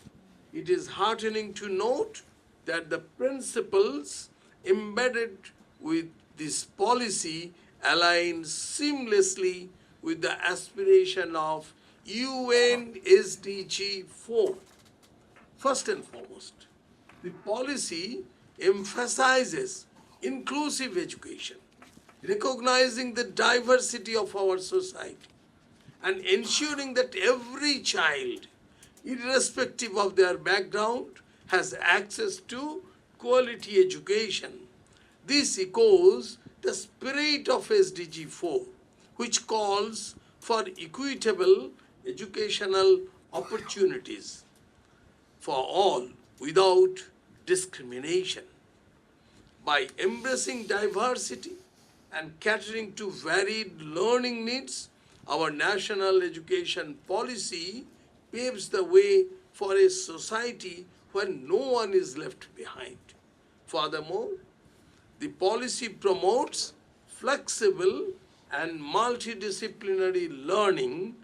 It is heartening to note that the principles embedded with this policy align seamlessly with the aspiration of UN SDG 4. First and foremost, the policy emphasizes inclusive education, recognizing the diversity of our society and ensuring that every child, irrespective of their background, has access to quality education. This echoes the spirit of SDG 4, which calls for equitable educational opportunities for all without discrimination. By embracing diversity and catering to varied learning needs, our national education policy paves the way for a society where no one is left behind. Furthermore, the policy promotes flexible and multidisciplinary learning,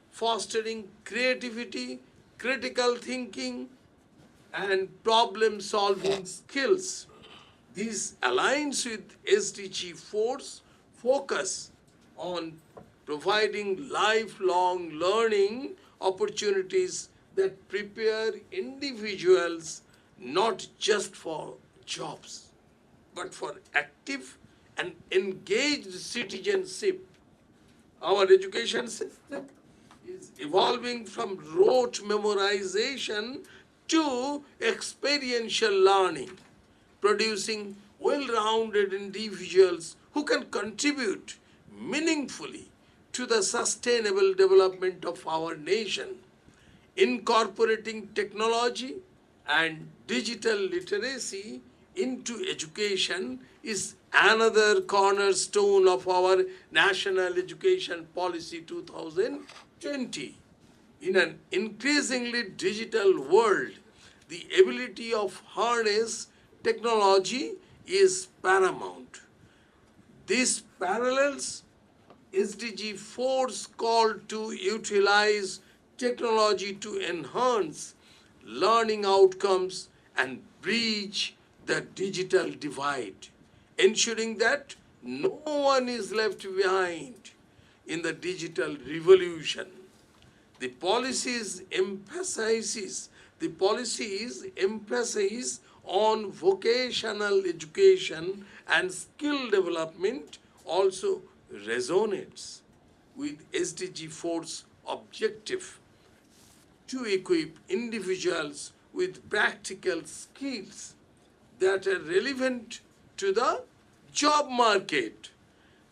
fostering creativity, critical thinking, and problem-solving skills. This aligns with SDG 4's focus on providing lifelong learning opportunities that prepare individuals not just for jobs, but for active and engaged citizenship. Our education system is evolving from rote memorization to experiential learning, producing well-rounded individuals who can contribute meaningfully to the sustainable development of our nation. Incorporating technology and digital literacy into education is another cornerstone of our National Education Policy 2020. In an increasingly digital world, the ability of harness technology is paramount. This parallels SDG 4's call to utilize technology to enhance learning outcomes and bridge the digital divide, ensuring that no one is left behind in the digital revolution. The policies emphasize on vocational education and skill development also resonates with SDG 4's objective to equip individuals with practical skills that are relevant to the job market.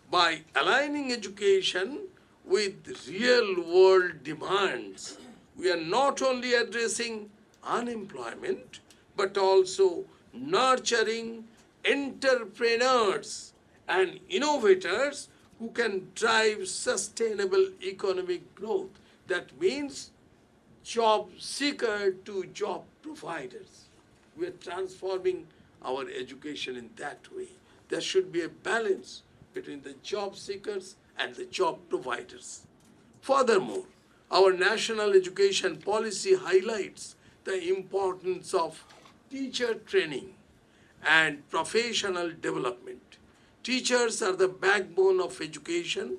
By aligning education with real-world demands, we are not only addressing unemployment, but also nurturing entrepreneurs and innovators who can drive sustainable economic growth. That means job seeker to job providers. We are transforming our education in that way. There should be a balance between the job seekers and the job providers. Furthermore, our national education policy highlights the importance of teacher training and professional development. Teachers are the backbone of education,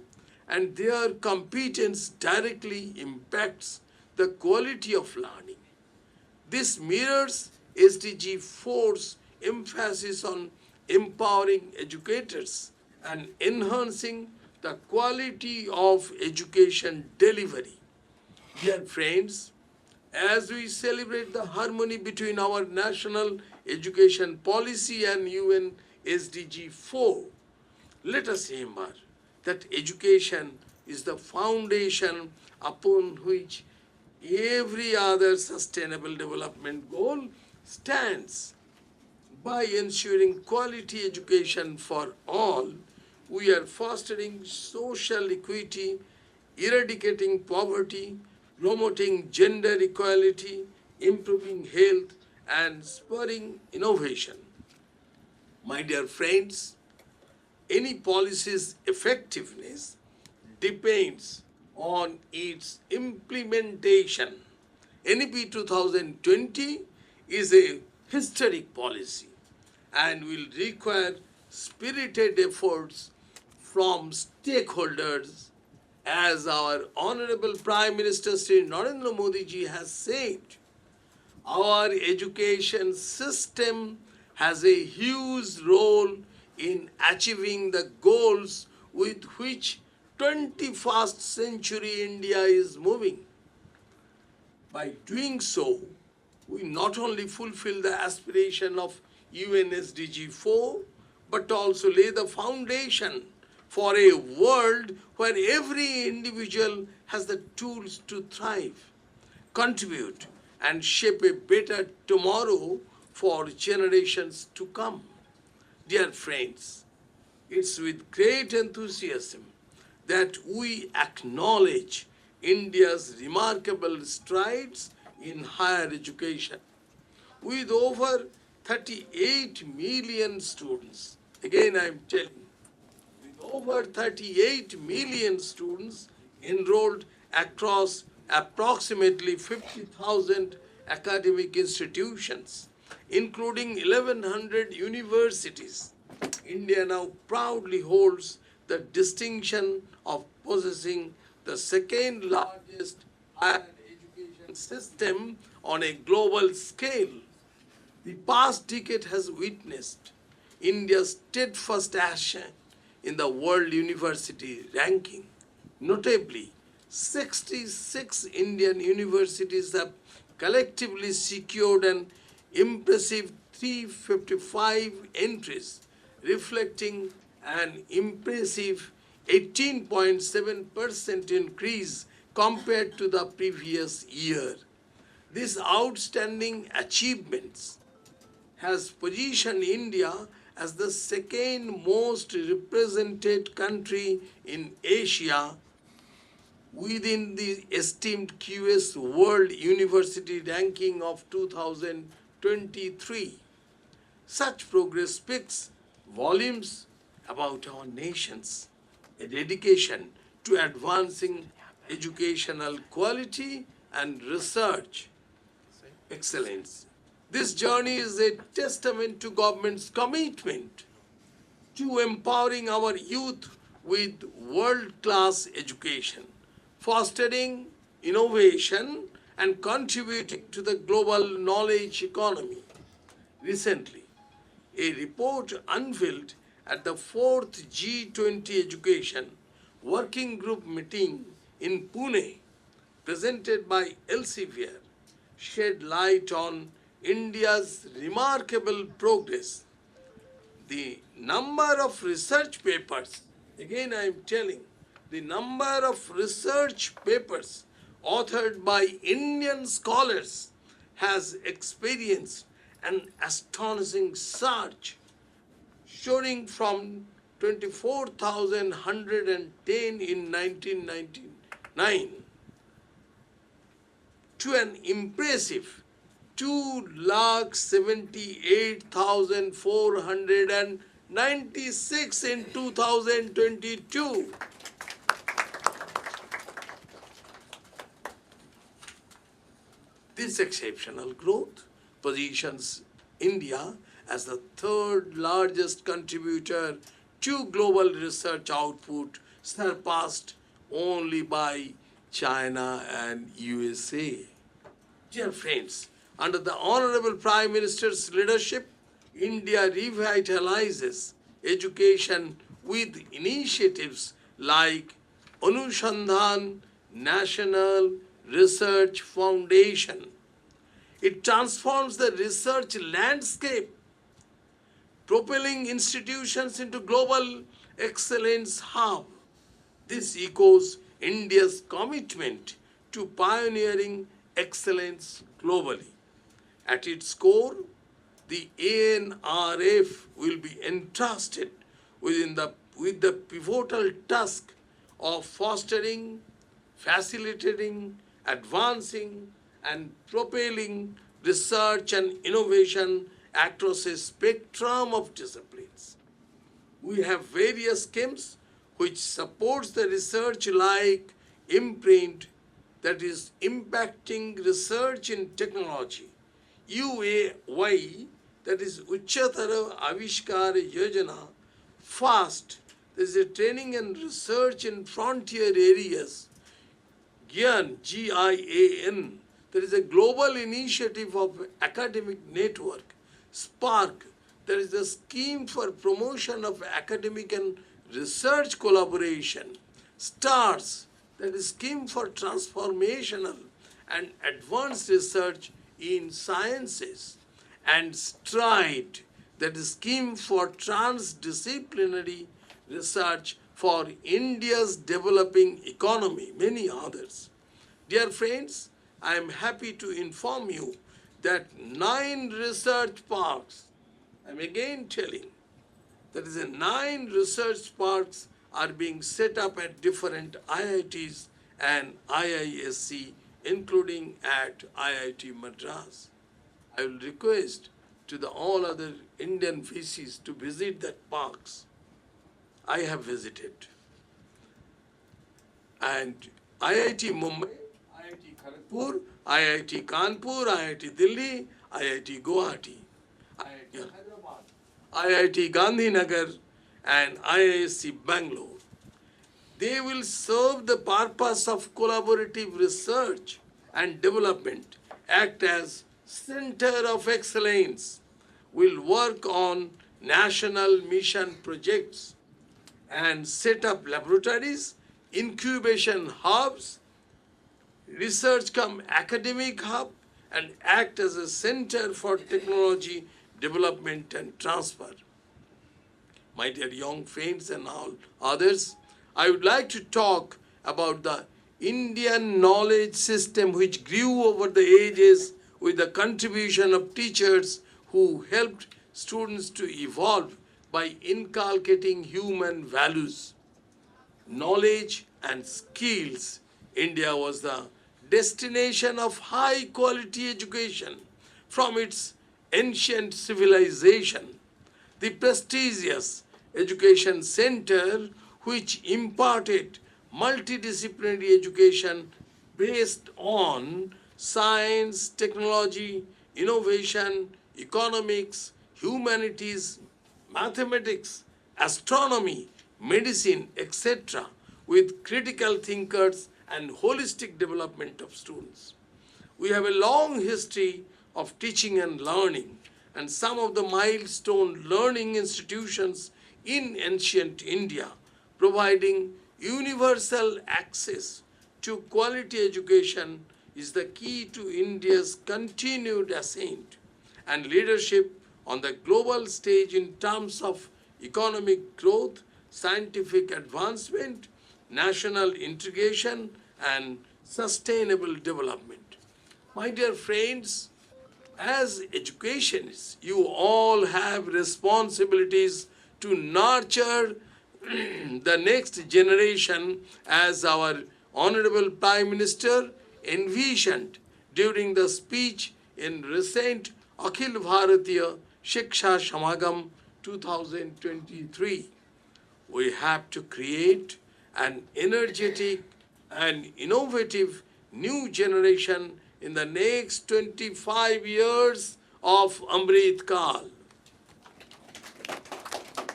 and their competence directly impacts the quality of learning. This mirrors SDG 4's emphasis on empowering educators and enhancing the quality of education delivery. Dear friends, as we celebrate the harmony between our national education policy and UN SDG 4, let us remember that education is the foundation upon which every other sustainable development goal stands. By ensuring quality education for all, we are fostering social equity, eradicating poverty, promoting gender equality, improving health, and spurring innovation. My dear friends, any policy's effectiveness depends on its implementation. NEP 2020 is a historic policy and will require spirited efforts from stakeholders. As our Honorable Prime Minister Shri Narendra Modi ji has said, our education system has a huge role in achieving the goals with which 21st century India is moving. By doing so, we not only fulfill the aspiration of UN SDG 4, but also lay the foundation for a world where every individual has the tools to thrive, contribute, and shape a better tomorrow for generations to come. Dear friends, it's with great enthusiasm that we acknowledge India's remarkable strides in higher education. With over 38 million students, again I'm telling you, with over 38 million students enrolled across approximately 50,000 academic institutions, including 1,100 universities, India now proudly holds the distinction of possessing the second largest higher education system on a global scale. The past decade has witnessed India's steadfast ascent in the World University ranking. Notably, 66 Indian universities have collectively secured an impressive 355 entries, reflecting an impressive 18.7% increase compared to the previous year. These outstanding achievements has positioned India as the second most represented country in Asia within the esteemed QS World University Ranking of 2023. Such progress speaks volumes about our nation's dedication to advancing educational quality and research excellence. This journey is a testament to government's commitment to empowering our youth with world-class education, fostering innovation, and contributing to the global knowledge economy. Recently, a report unveiled at the 4th G20 Education Working Group meeting in Pune, presented by Elsevier, shed light on India's remarkable progress. The number of research papers, again I am telling, the number of research papers authored by Indian scholars has experienced an astonishing surge, soaring from 24,110 in 1999 to an impressive 2,78,496 in 2022. This exceptional growth positions India as the third largest contributor to global research output, surpassed only by China and USA. Dear friends, under the Honorable Prime Minister's leadership, India revitalizes education with initiatives like Anushandhan National Research Foundation. It transforms the research landscape, propelling institutions into global excellence hub. This echoes India's commitment to pioneering excellence globally. At its core, the ANRF will be entrusted with the pivotal task of fostering, facilitating, advancing, and propelling research and innovation across a spectrum of disciplines. We have various schemes which supports the research like imprint, that is impacting research in technology, UAY, that is Uchchatara Avishkar Yojana, FAST, that is a training and research in frontier areas, GIAN, GIAN, that is a global initiative of academic network, SPARK, that is a scheme for promotion of academic and research collaboration, STARS, that is scheme for transformational and advanced research in sciences, and STRIDE, that is scheme for transdisciplinary research for India's developing economy, many others. Dear friends, I am happy to inform you that 9 research parks, I am again telling, that is 9 research parks are being set up at different IITs and IISc, including at IIT Madras. I will request to all other Indian VCs to visit that parks. I have visited. And IIT Mumbai, IIT Kharagpur, IIT Kanpur, IIT Delhi, IIT Guwahati, IIT Hyderabad, IIT Gandhinagar, and IISc Bangalore. They will serve the purpose of collaborative research and development, act as center of excellence, will work on national mission projects, and set up laboratories, incubation hubs, research cum academic hub, and act as a center for technology development and transfer. My dear young friends and all others, I would like to talk about the Indian knowledge system which grew over the ages with the contribution of teachers who helped students to evolve by inculcating human values, knowledge and skills. India was the destination of high quality education from its ancient civilization. The prestigious education center which imparted multidisciplinary education based on science, technology, innovation, economics, humanities, mathematics, astronomy, medicine, etc., with critical thinkers and holistic development of students. We have a long history of teaching and learning, and some of the milestone learning institutions in ancient India providing universal access to quality education is the key to India's continued ascent and leadership on the global stage in terms of economic growth, scientific advancement, national integration, and sustainable development. My dear friends, as educationists, you all have responsibilities to nurture the next generation as our Honorable Prime Minister envisioned during the speech in recent Akhil Bharatiya Shiksha Samagam 2023. We have to create an energetic and innovative new generation in the next 25 years of Amrit Kal.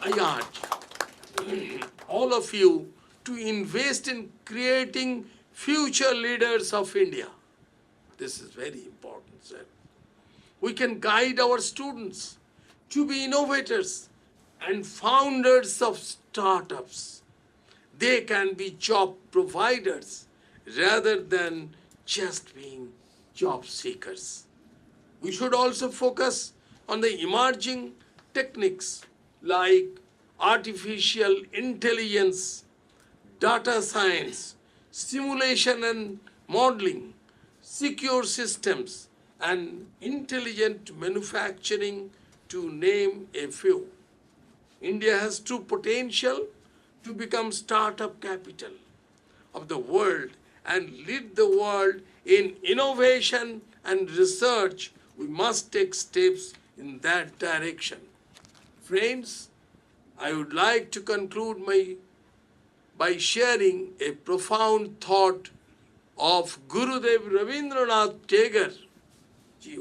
I urge all of you to invest in creating future leaders of India. This is very important, sir. We can guide our students to be innovators and founders of startups. They can be job providers rather than just being job seekers. We should also focus on the emerging techniques like artificial intelligence, data science, simulation and modeling, secure systems, and intelligent manufacturing, to name a few. India has true potential to become startup capital of the world and lead the world in innovation and research. We must take steps in that direction. Friends, I would like to conclude by sharing a profound thought of Gurudev Rabindranath Tagore,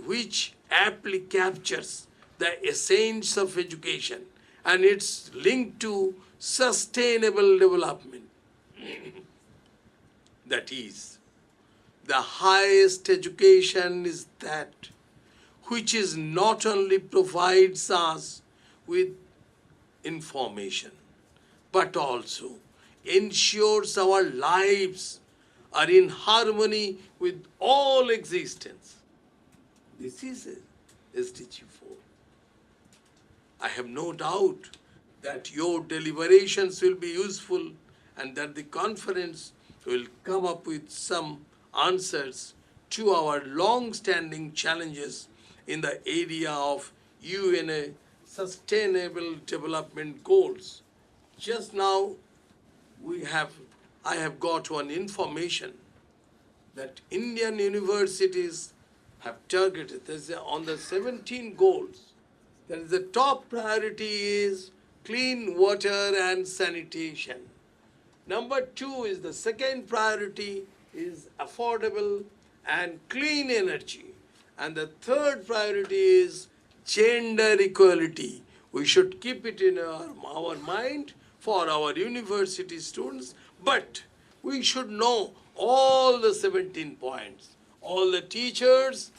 which aptly captures the essence of education and its link to sustainable development. That is, the highest education is that which is not only provides us with information, but also ensures our lives are in harmony with all existence. This is SDG 4. I have no doubt that your deliberations will be useful and that the conference will come up with some answers to our long-standing challenges in the area of UN Sustainable Development Goals. Just now, I have got one information that Indian universities have targeted on the 17 goals. That is, the top priority is clean water and sanitation. Number 2 is the second priority is affordable and clean energy. And the third priority is gender equality. We should keep it in our mind for our university students, but we should know all the 17 points. All the teachers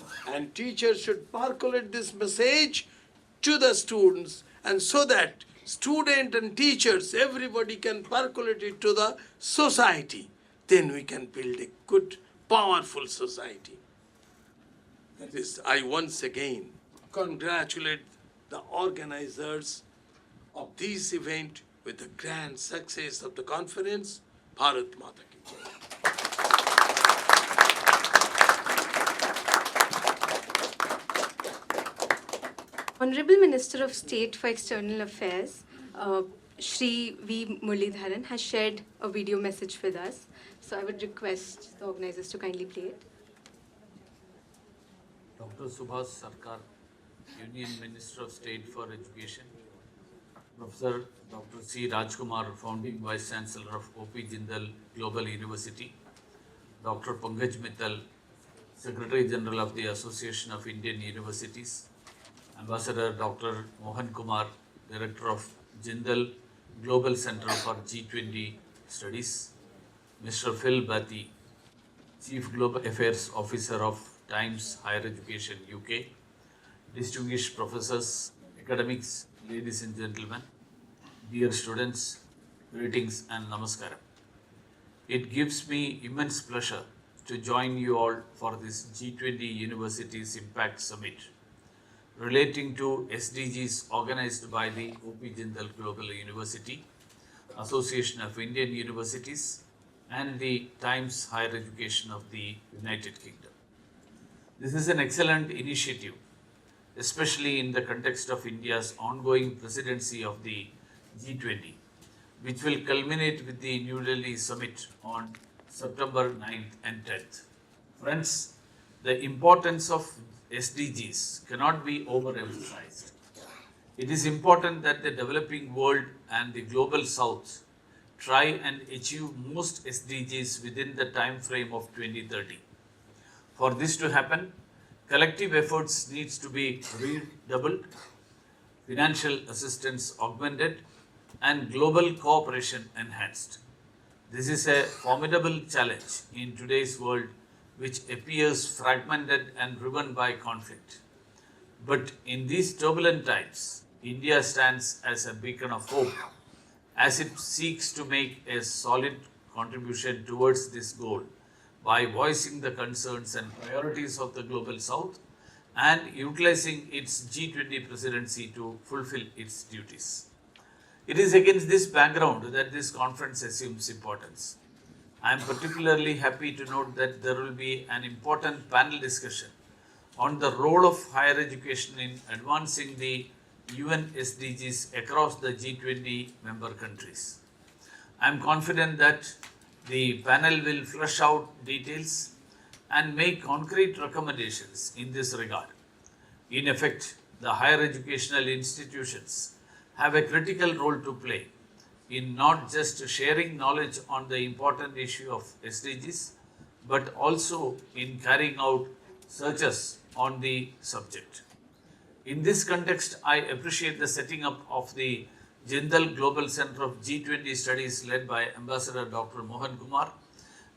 should percolate this message to the students, and so that student and teachers, everybody can percolate it to the society. Then we can build a good, powerful society. That is, I once again congratulate the organizers of this event with the grand success of the conference. Bharat Mata Ki Jai. Honorable Minister of State for External Affairs, Shri V. Muraleedharan, has shared a video message with us. So I would request the organizers to kindly play it. Dr. Subhas Sarkar, Union Minister of State for Education, Professor Dr. C. Raj Kumar, Founding Vice Chancellor of OP Jindal Global University, Dr. Pankaj Mittal, Secretary General of the Association of Indian Universities, Ambassador Dr. Mohan, Director of Jindal Global Center for G20 Studies, Mr. Phil Baty, Chief Global Affairs Officer of Times Higher Education UK, distinguished professors, academics, ladies and gentlemen, dear students, greetings and namaskaram. It gives me immense pleasure to join you all for this G20 Universities Impact Summit relating to SDGs organized by the OP Jindal Global University, Association of Indian Universities and the Times Higher Education of the United Kingdom. This is an excellent initiative, especially in the context of India's ongoing presidency of the G20, which will culminate with the New Delhi summit on September 9th and 10th. Friends, the importance of SDGs cannot be overemphasized. It is important that the developing world and the global south try and achieve most SDGs within the time frame of 2030. For this to happen, collective efforts needs to be redoubled, financial assistance augmented, and global cooperation enhanced. This is a formidable challenge in today's world, which appears fragmented and driven by conflict. But in these turbulent times, India stands as a beacon of hope as it seeks to make a solid contribution towards this goal by voicing the concerns and priorities of the global south and utilizing its G20 presidency to fulfill its duties. It is against this background that this conference assumes importance. I am particularly happy to note that there will be an important panel discussion on the role of higher education in advancing the UN SDGs across the G20 member countries. I am confident that the panel will flesh out details and make concrete recommendations in this regard. In effect, the higher educational institutions have a critical role to play in not just sharing knowledge on the important issue of SDGs, but also in carrying out searches on the subject. In this context, I appreciate the setting up of the Jindal Global Center of G20 Studies led by Ambassador Dr. Mohan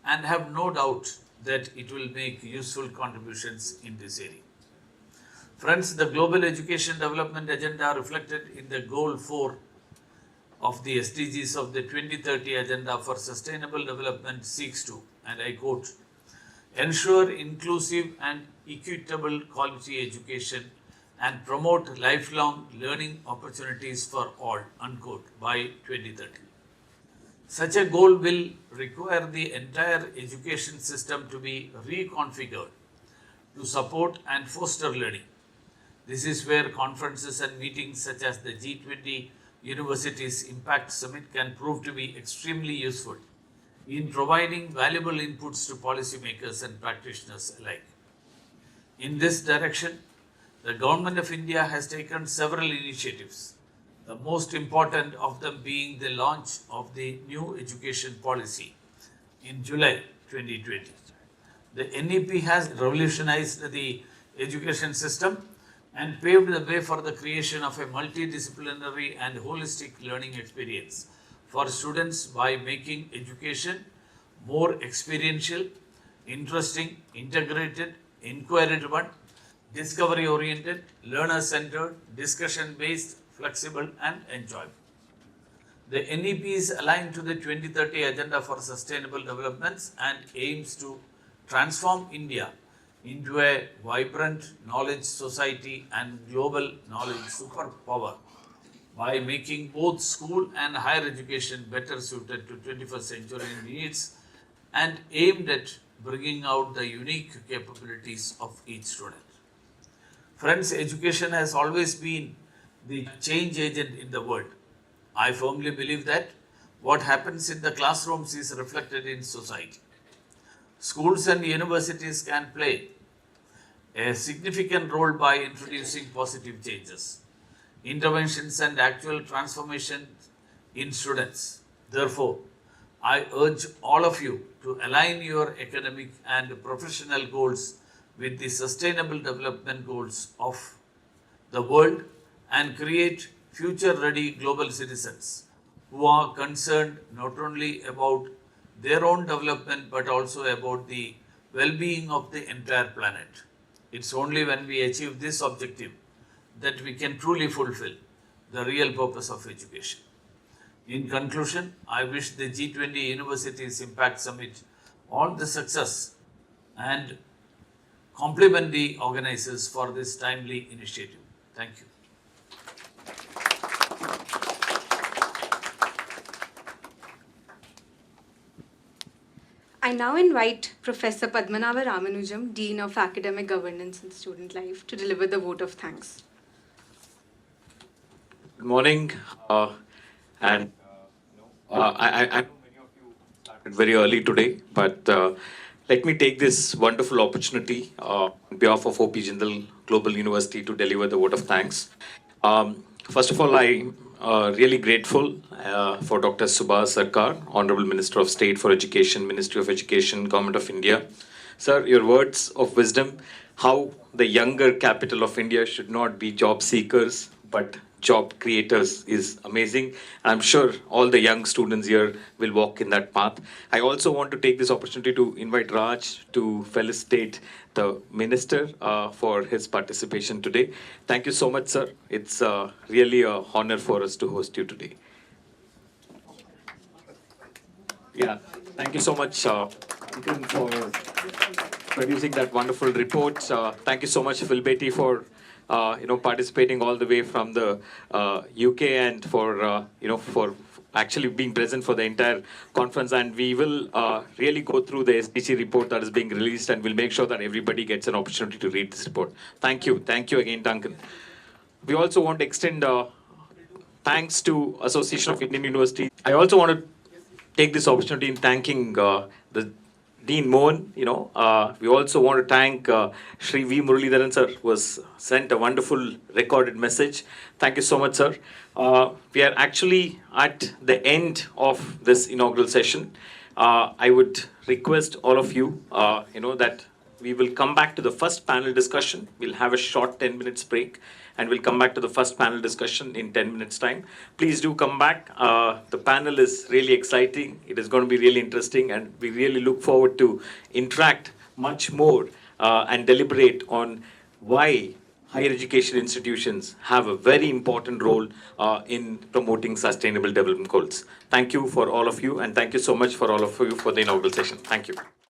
and have no doubt that it will make useful contributions in this area. Friends, the Global Education Development Agenda reflected in the Goal 4 of the SDGs of the 2030 Agenda for Sustainable Development seeks to, and I quote, ensure inclusive and equitable quality education and promote lifelong learning opportunities for all, unquote, by 2030. Such a goal will require the entire education system to be reconfigured to support and foster learning. This is where conferences and meetings such as the G20 Universities Impact Summit can prove to be extremely useful in providing valuable inputs to policymakers and practitioners alike. In this direction, the Government of India has taken several initiatives, the most important of them being the launch of the new education policy in July 2020. The NEP has revolutionized the education system and paved the way for the creation of a multidisciplinary and holistic learning experience for students by making education more experiential, interesting, integrated, inquiry-driven, discovery-oriented, learner-centered, discussion-based, flexible and enjoyable. The NEP is aligned to the 2030 Agenda for Sustainable Development and aims to transform India into a vibrant knowledge society and global knowledge superpower by making both school and higher education better suited to 21st century needs and aimed at bringing out the unique capabilities of each student. Friends, education has always been the change agent in the world. I firmly believe that what happens in the classrooms is reflected in society. Schools and universities can play a significant role by introducing positive changes, interventions and actual transformation in students. Therefore, I urge all of you to align your academic and professional goals with the sustainable development goals of the world and create future-ready global citizens who are concerned not only about their own development but also about the well-being of the entire planet. It's only when we achieve this objective that we can truly fulfill the real purpose of education. In conclusion, I wish the G20 Universities Impact Summit all the success and compliment the organizers for this timely initiative. Thank you. I now invite Professor Padmanabha Ramanujam, Dean of Academic Governance and Student Life, to deliver the vote of thanks. Good morning, I know many of you started very early today, but let me take this wonderful opportunity on behalf of OP Jindal Global University to deliver the vote of thanks. First of all, I'm really grateful for Dr. Subhas Sarkar, Honorable Minister of State for Education, Ministry of Education, Government of India. Sir, your words of wisdom, how the younger capital of India should not be job seekers, but job creators is amazing. I'm sure all the young students here will walk in that path. I also want to take this opportunity to invite Raj to felicitate the Minister for his participation today. Thank you so much, sir. It's really an honor for us to host you today. Yeah, thank you so much, Duncan, for producing that wonderful report. Thank you so much, Phil Baty, for participating all the way from the UK and for for actually being present for the entire conference. And we will really go through the SDC report that is being released, and we'll make sure that everybody gets an opportunity to read this report. Thank you again, Duncan. We also want to extend thanks to Association of Indian Universities. I also want to take this opportunity in thanking the Dean Mohan. We also want to thank Shri V. Muraleedharan, sir, who has sent a wonderful recorded message. Thank you so much, sir. We are actually at the end of this inaugural session. I would request all of you, that we will come back to the first panel discussion. We'll have a short 10 minutes break, and we'll come back to the first panel discussion in 10 minutes time. Please do come back. The panel is really exciting. It is going to be really interesting, and we really look forward to interact much more and deliberate on why higher education institutions have a very important role in promoting sustainable development goals. Thank you for all of you, and thank you so much for all of you for the inaugural session. Thank you.